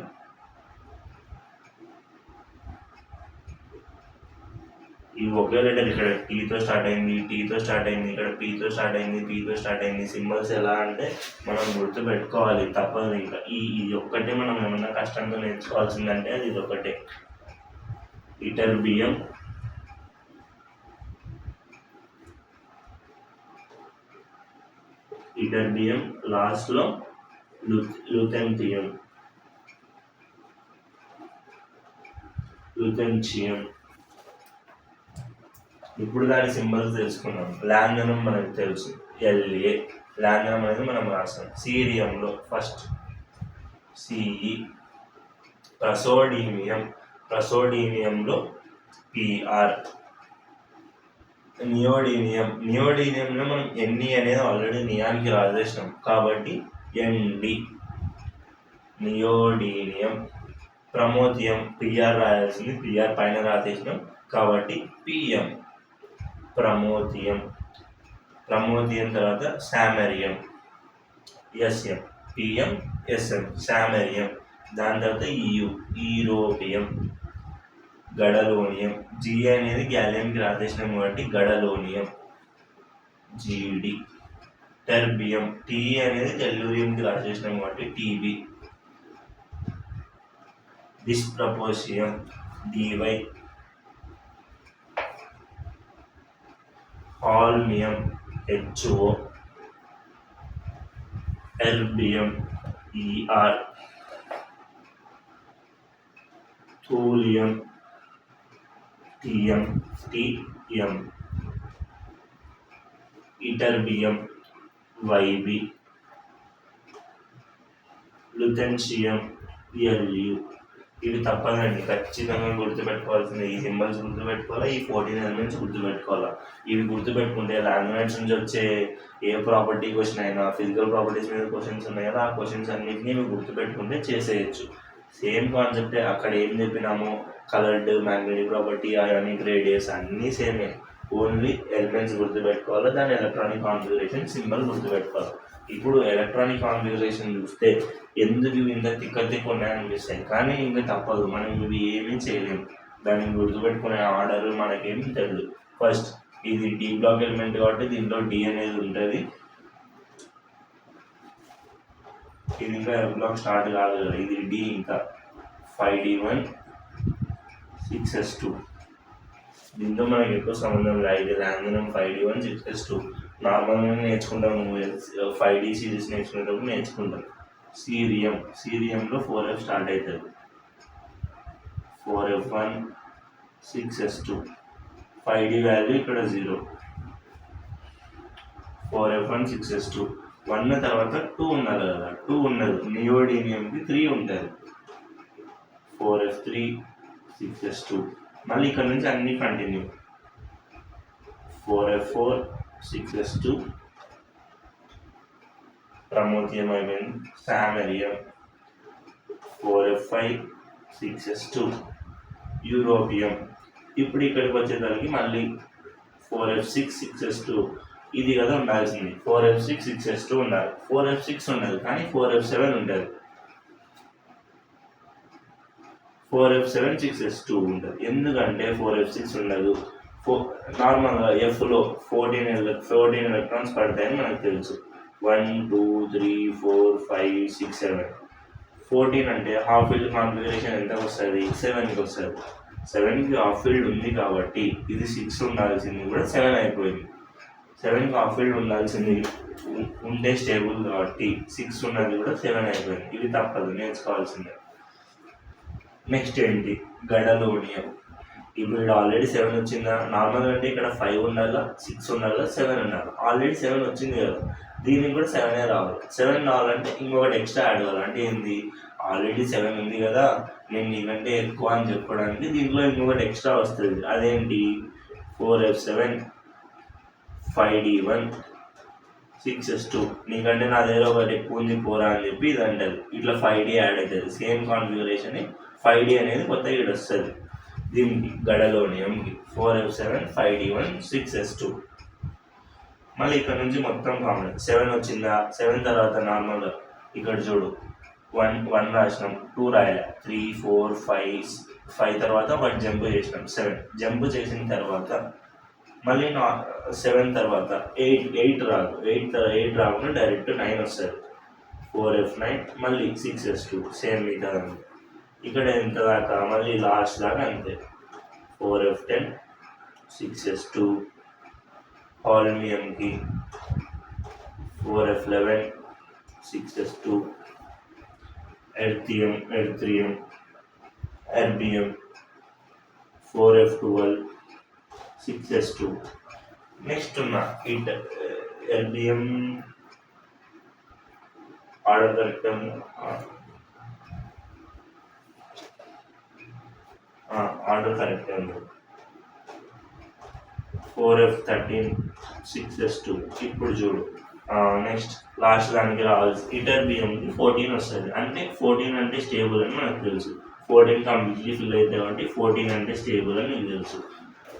ఇవి ఒకే లెటర్, ఇక్కడ టీతో స్టార్ట్ అయింది, టీతో స్టార్ట్ అయింది, ఇక్కడ పీతో స్టార్ట్ అయింది, పీతో స్టార్ట్ అయింది. సింబల్స్ ఎలా అంటే మనం గుర్తు పెట్టుకోవాలి, తప్పదు. ఇంకా ఇది ఒక్కటే మనం ఏమన్నా కష్టంతో నేర్చుకోవాల్సిందంటే అది ఇది ఒకటే. ఇటర్బియం, ఇటర్బియం లాస్ట్లో లుథెంటియం, లుథెంచియం. ఇప్పుడు దాని సింబల్స్ తెలుసుకున్నాం. లాంఛనం మనకు తెలుసు, ఎల్ఏ. లాంఛనం అనేది మనం రాస్తాం. సీరియంలో ఫస్ట్ సిఈ, ప్రసోడీమియం, ప్రసోడీమియంలో పిఆర్, నియోడీనియం, నియోడీనియంలో మనం ఎన్ఈ అనేది ఆల్రెడీ నియానికి రాసేసినాం కాబట్టి ఎన్డి, నియోడీనియం. ప్రమోతియం పిఆర్ రాయాల్సింది, పిఆర్ పైన రాసేసినాం కాబట్టి పిఎం, ప్రమోతియం. ప్రమోతియం తర్వాత సామరియం, ఎస్ఎం, పిఎం ఎస్ఎం, సామరియం. దాని తర్వాత యూరోపియం, గడలోనియం. జి అనేది గ్యాలియంకి రాసేసినాం కాబట్టి గడలోనియం, జీడి. టెర్బియం, టీ అనేది టెల్లూరియంకి రాసేసినాం కాబట్టి TB. Dysprosium, DY. Holmium, HO. Erbium, ER. Thulium, TM, TM. Ytterbium, YB. Lutetium, LU. ఇవి తప్పదండి, ఖచ్చితంగా గుర్తుపెట్టుకోవాల్సింది. ఈ సింబల్స్ గుర్తుపెట్టుకోవాలా, ఈ 14 ఎలిమెంట్స్ గుర్తుపెట్టుకోవాలా. ఇవి గుర్తుపెట్టుకుంటే లాంగ్వేజ్ నుంచి వచ్చే ఏ ప్రాపర్టీ క్వశ్చన్ అయినా, ఫిజికల్ ప్రాపర్టీస్ మీద క్వశ్చన్స్ ఉన్నాయి కదా, ఆ క్వశ్చన్స్ అన్నింటినీ ఇవి గుర్తుపెట్టుకుంటే చేసేయచ్చు. సేమ్ కాన్సెప్టే, అక్కడ ఏం చెప్పినామో coloured, magnetic property, ionic radius అన్నీ సేమే. ఓన్లీ ఎలిమెంట్స్ గుర్తుపెట్టుకోవాలి, దాని ఎలక్ట్రానిక్ కాన్ఫిగరేషన్ సింబల్ గుర్తుపెట్టుకోవాలి. ఇప్పుడు ఎలక్ట్రానిక్ కాన్ఫిగరేషన్ చూస్తే ఎందుకు ఇవి ఇంత తిక్క ఉన్నాయనిపిస్తాయి, కానీ ఇంకా తప్పదు, మనం ఇవి ఏమీ చేయలేము. దాన్ని గుర్తుపెట్టుకునే ఆర్డర్ మనకేమి తెలియదు. ఫస్ట్ ఇది డి బ్లాక్ ఎలిమెంట్ కాబట్టి దీంట్లో డి అనేది ఉంటుంది. ఇది ఇంకా ఎఫ్ బ్లాక్ స్టార్ట్ కాదు కదా, ఇది డి. ఇంకా 5d1 6s2. దీంతో మనకి ఎక్కువ సంబంధం లేదు. ఇది లాంగ్వేజ్ 5d1 6s2 నార్మల్గా నేర్చుకుంటాం. 5d సిరీస్ నేర్చుకునేటప్పుడు నేర్చుకుంటాం. సీరియంలో 4f స్టార్ట్ అవుతుంది. 4f1 6s2. 5d వాల్యూ ఇక్కడ 0. 4f1 6s2. 1 తర్వాత 2 ఉండాలి కదా, 2 ఉండదు. నియోడీనియంకి 3 ఉంటుంది. 4f3 6s2. మళ్ళీ ఇక్కడ నుంచి అన్నీ కంటిన్యూ. 4f4 6s2. ప్రమోతియం అయిపోయింది. సామెరియం 4f5 6s2. యూరోపియం. ఇప్పుడు ఇక్కడికి వచ్చేసరికి మళ్ళీ 4f6 6s2. ఇది కదా ఉండాల్సింది, 4f6 6s2 ఉండాలి. 4f6 ఉండదు, కానీ 4f7 ఉంటుంది. 4f7 6s2 ఉంటుంది. ఎందుకంటే 4f6 ఉండదు. నార్మల్గా ఎఫ్లో 14 ఎలక్ట్రాన్స్ పడతాయని మనకు తెలుసు. 1 2 3 4 5 6 7. 14 అంటే హాఫ్ ఫీల్డ్ కాన్ఫిగరేషన్ ఎంత వస్తుంది? 7కి వస్తుంది. 7కి హాఫ్ ఫీల్డ్ ఉంది కాబట్టి ఇది 6 ఉండాల్సింది కూడా 7 అయిపోయింది. 7కి హాఫ్ ఫీల్డ్ ఉండాల్సింది ఉండే స్టేబుల్ కాబట్టి 6 ఉన్నది కూడా 7 అయిపోయింది. ఇది తప్పదు, నేర్చుకోవాల్సిందే. నెక్స్ట్ ఏంటి? గడలోనియం. ఇప్పుడు ఆల్రెడీ 7 వచ్చిందా? నార్మల్ అంటే ఇక్కడ 5 ఉండాలా, 6 ఉండాలా, 7 ఉండాలి. ఆల్రెడీ 7 వచ్చింది కదా, దీనికి కూడా 7 రావాలి. 7 రావాలంటే ఇంకొకటి ఎక్స్ట్రా యాడ్ కావాలి. అంటే ఏంది? ఆల్రెడీ 7 ఉంది కదా, నేను నీకంటే ఎక్కువ అని చెప్పడానికి దీంట్లో ఇంకొకటి ఎక్స్ట్రా వస్తుంది. అదేంటి? 4f7 5d1 6s2. నీకంటే నా దగ్గర ఒకటి ఎక్కువ ఉంది పోరా అని చెప్పి ఇది అంటారు. ఇట్లా 5d యాడ్ అవుతుంది. సేమ్ కాన్ఫిగరేషన్ 5d అనేది కొత్తగా ఇక్కడ వస్తుంది. దీనికి గడలోనియంకి 4f7 5d1 6s2. మళ్ళీ ఇక్కడ నుంచి మొత్తం కామన్. 7 వచ్చిందా? 7 తర్వాత నార్మల్గా ఇక్కడ చూడు, 1 రాసినాం, 2 రాయాలి, 3 4 5 తర్వాత 1 జంప్ చేసినాం. 7 జంప్ చేసిన తర్వాత మళ్ళీ 7 తర్వాత 8 రాదు. 8 రాకుండా డైరెక్ట్ 9 వస్తుంది. 4f9 మళ్ళీ 6s2. సేమ్ మిగతా ఇక్కడ ఎంత దాకా? మళ్ళీ లాస్ట్ దాకా అంతే. 4f10 6s2. ఆల్మియంకి 4f11 6s2. ఎర్త్రియం ఎర్బియం 4f12 6s2. నెక్స్ట్ ఉన్న హిట్ ఎర్బియం ఆర్డర్ కరెక్ట్ ఉంది. 4f13 6s2. ఇప్పుడు చూడు, నెక్స్ట్ లాస్ట్ దానికి రావాల్సి ఇటర్బియంకి 14 వస్తుంది. అంటే 14 అంటే స్టేబుల్ అని మనకు తెలుసు. 14 కంప్లీట్లీ ఫిల్ అవుతుంది కాబట్టి 14 అంటే స్టేబుల్ అని నీకు తెలుసు.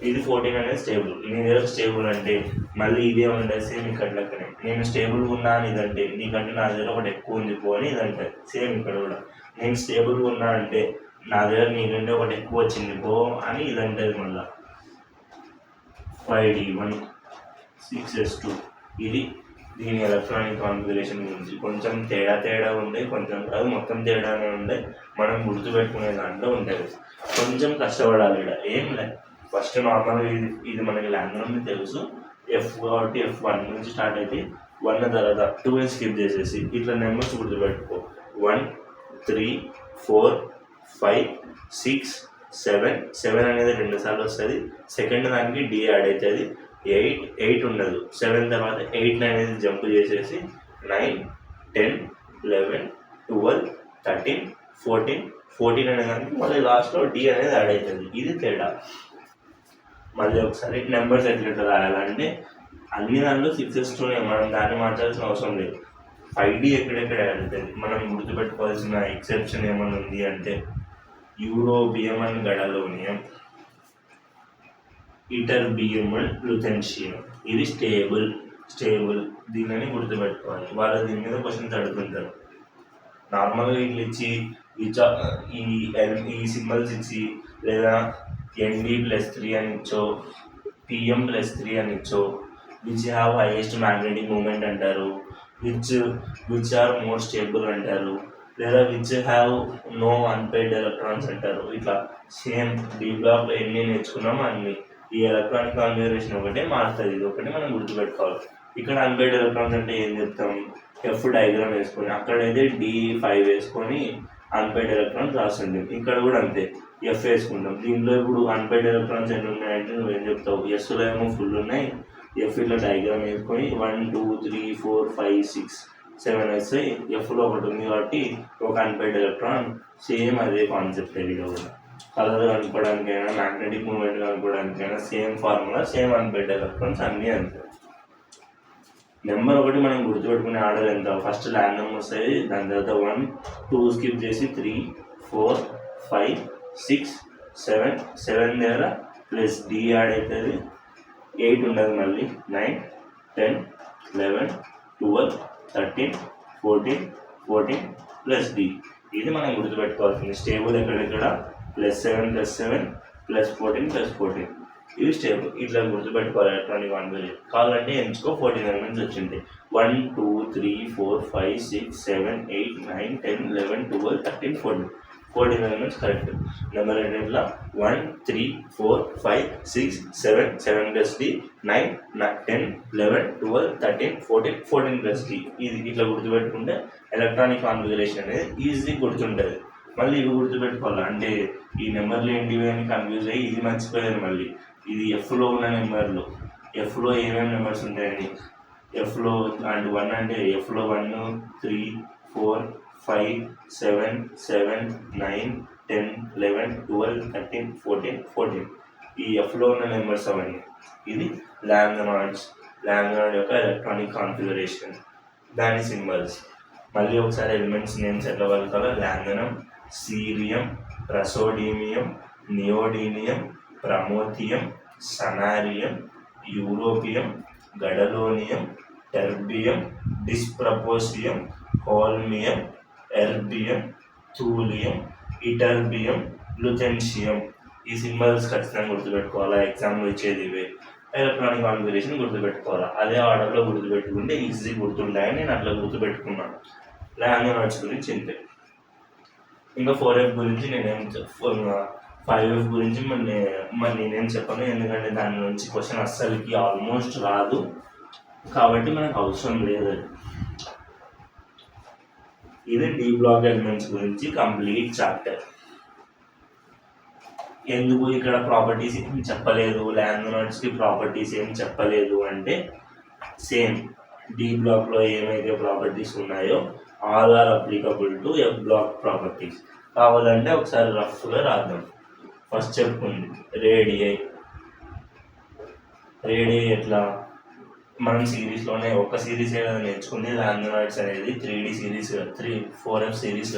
ఇది 14 అనేది స్టేబుల్. నీ దగ్గర స్టేబుల్ అంటే మళ్ళీ ఇదే ఉంటుంది. సేమ్ ఇక్కడ లెక్కనే, నేను స్టేబుల్గా ఉన్నా అని ఇదంటే, నీకంటే నా దగ్గర ఒకటి ఎక్కువ ఉంది పో అని ఇదంటే. సేమ్ ఇక్కడ కూడా, నేను స్టేబుల్గా ఉన్నా అంటే నా దగ్గర నీకంటే ఒకటి ఎక్కువ వచ్చింది పో అని ఇదంటది. మళ్ళీ 5d1 6s2. ఇది దీని ఎలక్ట్రానిక్ కాన్ఫిగరేషన్ గురించి. కొంచెం తేడా ఉండే, కొంచెం కాదు మొత్తం తేడానే ఉండే. మనం గుర్తుపెట్టుకునే దాంట్లో ఉంటుంది. కొంచెం కష్టపడాలి ఇక్కడ, ఏం లేదు. ఫస్ట్ నార్మల్గా ఇది మనకి లాంగ్వేజ్ తెలుసు. ఎఫ్ కాబట్టి F1 నుంచి స్టార్ట్ అయితే 1 తర్వాత 2 స్కిప్ చేసేసి ఇట్లా నెంబర్స్ గుర్తుపెట్టుకో. 1 3 4 5 6 7 అనేది 2 సార్లు వస్తుంది. సెకండ్ దానికి డి యాడ్ అవుతుంది. 8 ఉండదు. 7 తర్వాత 8 అనేది జంప్ చేసేసి 9 10 11 12 13, 14 అనేదానికి మళ్ళీ లాస్ట్లో డి అనేది యాడ్ అవుతుంది. ఇది తేడా. మళ్ళీ ఒకసారి నెంబర్స్ ఎట్లా రాయాలంటే అన్ని దాంట్లో 6s ఉన్నాయి, మనం దాన్ని మార్చాల్సిన అవసరం లేదు. 5D ఎక్కడెక్కడ యాడ్ అవుతుంది. మనం గుర్తుపెట్టుకోవాల్సిన ఎక్సెప్షన్ ఏమైనా ఉంది అంటే యూరోబియం అండ్ గడలోనియం, ఇటర్బియం అండ్ లుథెన్షియం. ఇది స్టేబుల్. దీనిని గుర్తుపెట్టుకోవాలి. వాళ్ళు దీని మీద క్వశ్చన్స్ అడుగుతుంటారు. నార్మల్గా ఇట్లా ఇచ్చి ఈ సింబల్స్ ఇచ్చి లేదా ND+3 అని ఇచ్చో, PM+3 అని ఇచ్చో, which have highest magnetic moment అంటారు, విచ్ ఆర్ మోర్ స్టేబుల్ అంటారు, లేదా which have no unpaired electrons అంటారు. ఇట్లా సేమ్ డి బ్లాక్లో ఎన్ని నేర్చుకున్నామో అన్ని. ఈ ఎలక్ట్రానిక్ కాన్ఫిగరేషన్ ఒకటే మారుతుంది. ఇది ఒకటి మనం గుర్తుపెట్టుకోవాలి. ఇక్కడ అన్పెయిడ్ ఎలక్ట్రాన్స్ అంటే ఏం చెప్తాం, F డయాగ్రామ్ వేసుకొని అక్కడైతే D5 వేసుకొని అన్పెయిడ్ ఎలక్ట్రాన్స్ రాస్తుంది. ఇక్కడ కూడా అంతే, F వేసుకుంటాం. దీంట్లో ఇప్పుడు అన్పెయిడ్ ఎలక్ట్రాన్స్ ఎన్ని ఉన్నాయంటే నువ్వేం చెప్తావు, Sలో ఏమో ఫుల్ ఉన్నాయి, F ఇట్లా డయాగ్రామ్ వేసుకొని 1 2 3 4 5 6 7 వస్తాయి. Fలో ఒకటి ఉంది కాబట్టి ఒక అన్పెయిడ్ ఎలక్ట్రాన్. సేమ్ అదే కాన్సెప్ట్. ఇది కూడా కలర్ కనుక్కోవడానికైనా మ్యాగ్నెటిక్ మూమెంట్ కనుక్కోవడానికైనా same formula, same unpaired electrons అన్నీ అంతే. నెంబర్ ఒకటి మనం గుర్తుపెట్టుకునే ఆర్డర్ ఎంత, ఫస్ట్ ర్యాండమ్ వస్తాయి, దాని తర్వాత 1 2 స్కిప్ చేసి 3 4 5 6 7 దగ్గర ప్లస్ డి యాడ్ అవుతుంది, 8 ఉండదు, మళ్ళీ 9 10 11 12 13 14 ప్లస్ డి. ఇది మనం గుర్తుపెట్టుకోవాల్సింది. స్టేబుల్ ఎక్కడెక్కడ +7 +14 ఇది స్టేబుల్. ఇట్లా గుర్తుపెట్టుకోవాలి. ఎలక్ట్రానిక్ కాన్ఫిగరేషన్ కావాలంటే ఎంచుకో. 14 ఎలిమెంట్స్ వచ్చింది. 1 2 3 4 5 6 7 8 9 10 11 12 13 14 ఎలిమెంట్స్ కరెక్ట్. నెంబర్ ఏంటంటే 1 3 4 5 6 7 ప్లస్ డి 9 10 11 12 13 14 ప్లస్ డి. ఇది ఇట్లా గుర్తుపెట్టుకుంటే ఎలక్ట్రానిక్ కాన్ఫిగరేషన్ అనేది ఈజీ గుర్తుంటుంది. మళ్ళీ ఇవి గుర్తుపెట్టుకోవాలి. అంటే ఈ నెంబర్లు ఏంటివి అని కన్ఫ్యూజ్ అయ్యి ఇది మర్చిపోయారు. మళ్ళీ ఇది Fలో ఉన్న నెంబర్లు, Fలో ఏమేమి నెంబర్స్ ఉంటాయని. Fలో అంటే 1 అంటే Fలో 1 3 4 5 7 9 10 11 12 13 14 ఈ Fలో ఉన్న నెంబర్స్ అవన్నీ. ఇది లాంగ్రాడ్ యొక్క ఎలక్ట్రానిక్ కాన్ఫిగరేషన్, దాని సింబల్స్. మళ్ళీ ఒకసారి ఎలిమెంట్స్ నేమ్స్ ఎట్లా పలుకాలో, lanthanum, cerium, praseodymium, neodymium, promethium, samarium, europium, gadolinium, terbium, dysprosium, holmium, erbium, thulium, ytterbium, lutetium. ఈ సింబల్స్ ఖచ్చితంగా గుర్తుపెట్టుకోవాలా. ఎగ్జామ్లో ఇచ్చేది ఇవే. ఎలక్ట్రానిక్ కాన్ఫిగరేషన్ గుర్తుపెట్టుకోవాలా. అదే ఆర్డర్లో గుర్తుపెట్టుకుంటే ఈజీ గుర్తుంటాయని నేను అట్లా గుర్తుపెట్టుకున్నాను. లాంగ్రాడ్స్ గురించి ఇంతే. ఇంకా 4F గురించి నేనేం 5F గురించి మరి నేనేం చెప్పను, ఎందుకంటే దాని నుంచి క్వశ్చన్ అస్సలకి ఆల్మోస్ట్ రాదు కాబట్టి మనకు అవసరం లేదు. ఇది డి బ్లాక్ ఎలిమెంట్స్ గురించి కంప్లీట్ చాప్టర్. ఎందుకు ఇక్కడ ప్రాపర్టీస్ ఏం చెప్పలేదు, లాంగ్రాడ్స్కి ప్రాపర్టీస్ ఏం చెప్పలేదు అంటే సేమ్ డి బ్లాక్లో ఏమైతే ప్రాపర్టీస్ ఉన్నాయో all are applicable to F block properties. కావాలంటే ఒకసారి రఫ్గా రాద్దాం. ఫస్ట్ చెప్పుకుంది రేడియై ఎట్లా, మనం సిరీస్లోనే ఒక సిరీస్ ఏదైనా నేర్చుకుంది. లాంగ్రాడ్స్ అనేది 3D series, 4F series.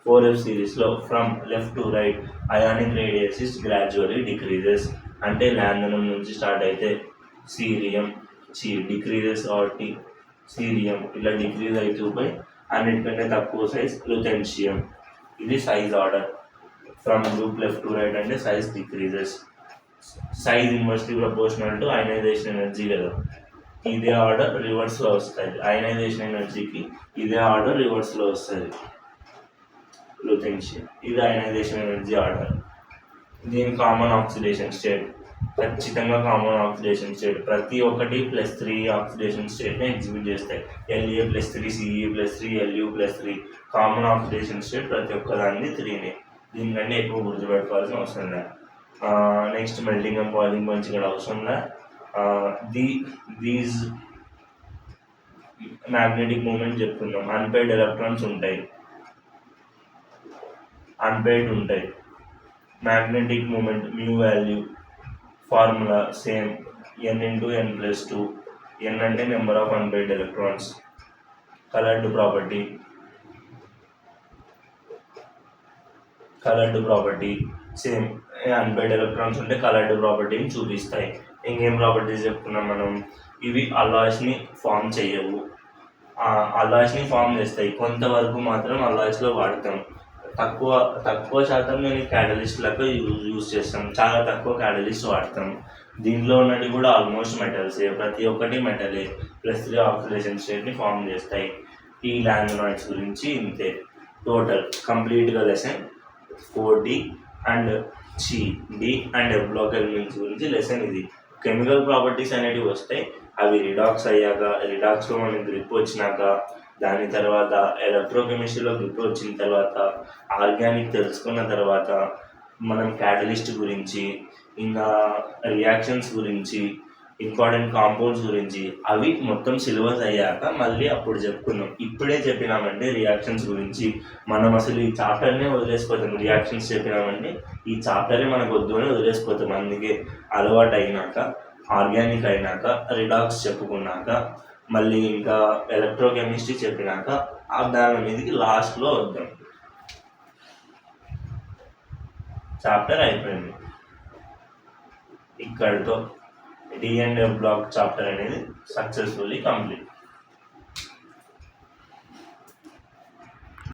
4F సిరీస్లో from left to right ionic radius gradually decreases. అంటే లాంగనం నుంచి స్టార్ట్ అయితే సీరియం డిక్రీజెస్ కాబట్టి సీరియం ఇట్లా డిక్రీజ్ అవుతూ అన్నిటికంటే తక్కువ సైజ్ లుథెన్షియం. ఇది size order. From group left to right అంటే size decreases. Size inversely proportional to ionization energy కదా. ఇదే ఆర్డర్ రివర్స్లో వస్తుంది. అయనైజేషన్ ఎనర్జీకి ఇదే ఆర్డర్ రివర్స్లో వస్తుంది లుథెన్షియం. ఇది అయనైజేషన్ ఎనర్జీ ఆర్డర్. దీని కామన్ ఆక్సిడేషన్ స్టేట్, ఖచ్చితంగా కామన్ ఆక్సిడేషన్ స్టేట్. ప్రతి ఒక్కటి +3 ఆక్సిడేషన్ స్టేట్ని ఎగ్జిబిట్ చేస్తాయి. La+3 Ce+3 Lu+3 common oxidation state ప్రతి ఒక్కదాన్ని 3నే. దీనికంటే ఎక్కువ గుర్తుపెట్టుకోవాల్సిన అవసరం లేదు. నెక్స్ట్ మెల్టింగ్ అండ్ బాయిలింగ్ గురించి ఇక్కడ అవసరం లేదు. దీస్ మ్యాగ్నెటిక్ మూమెంట్ చెప్తున్నాం. అన్పెయిడ్ ఎలక్ట్రాన్స్ ఉంటాయి. అన్పెయిడ్ ఉంటాయి. Magnetic moment mu value formula same n/n+2. n అంటే number of unpaired electrons. Coloured property same, unpaired electrons ఉంటే కలర్డ్ ప్రాపర్టీని చూపిస్తాయి. ఇంకేం ప్రాపర్టీస్ చెప్పుకున్నాం మనం, ఇవి అలాయ్స్ని ఫామ్ చేయవు. అలాయ్స్ని ఫామ్ చేస్తాయి, కొంతవరకు మాత్రం అలాయ్స్లో వాడతాం. తక్కువ శాతం నేను క్యాటలిస్ట్లకు యూజ్ చేస్తాం, చాలా తక్కువ క్యాటలిస్ట్ వాడతాం. దీంట్లో ఉన్నది కూడా ఆల్మోస్ట్ మెటల్సే, ప్రతి ఒక్కటి మెటలే. +3 ఆక్సిడేషన్ స్టేట్ని ఫామ్ చేస్తాయి. ఈ లాంగనాయిడ్స్ గురించి ఇంతే. టోటల్ కంప్లీట్గా lesson 4D and d and F block elements గురించి లెసన్ ఇది. కెమికల్ ప్రాపర్టీస్ అనేటివి వస్తాయి, అవి రిడాక్స్ అయ్యాక, రిడాక్స్లో మనకి గ్రిప్ వచ్చినాక, దాని తర్వాత ఎలక్ట్రోకెమిస్ట్రీలో గ్రిప్ వచ్చిన తర్వాత, ఆర్గానిక్ తెలుసుకున్న తర్వాత, మనం క్యాటలిస్ట్ గురించి, ఇంకా రియాక్షన్స్ గురించి, ఇంపార్టెంట్ కాంపౌండ్స్ గురించి, అవి మొత్తం సిలబస్ అయ్యాక మళ్ళీ అప్పుడు చెప్పుకున్నాం. ఇప్పుడే చెప్పినామంటే రియాక్షన్స్ గురించి మనం అసలు ఈ చాప్టర్నే వదిలేసిపోతాం. రియాక్షన్స్ చెప్పినామంటే ఈ చాప్టరే మనకు వద్దు అని వదిలేసిపోతాం. అందుకే అలవాటు అయినాక, ఆర్గానిక్ అయినాక, రిడాక్స్ చెప్పుకున్నాక, మళ్ళీ ఇంకా ఎలక్ట్రోకెమిస్ట్రీ చెప్పినాక దాని మీదకి లాస్ట్లో వద్దాం. చాప్టర్ అయిపోయింది ఇక్కడితో. D and F block chapter అనేది సక్సెస్ఫుల్లీ కంప్లీట్.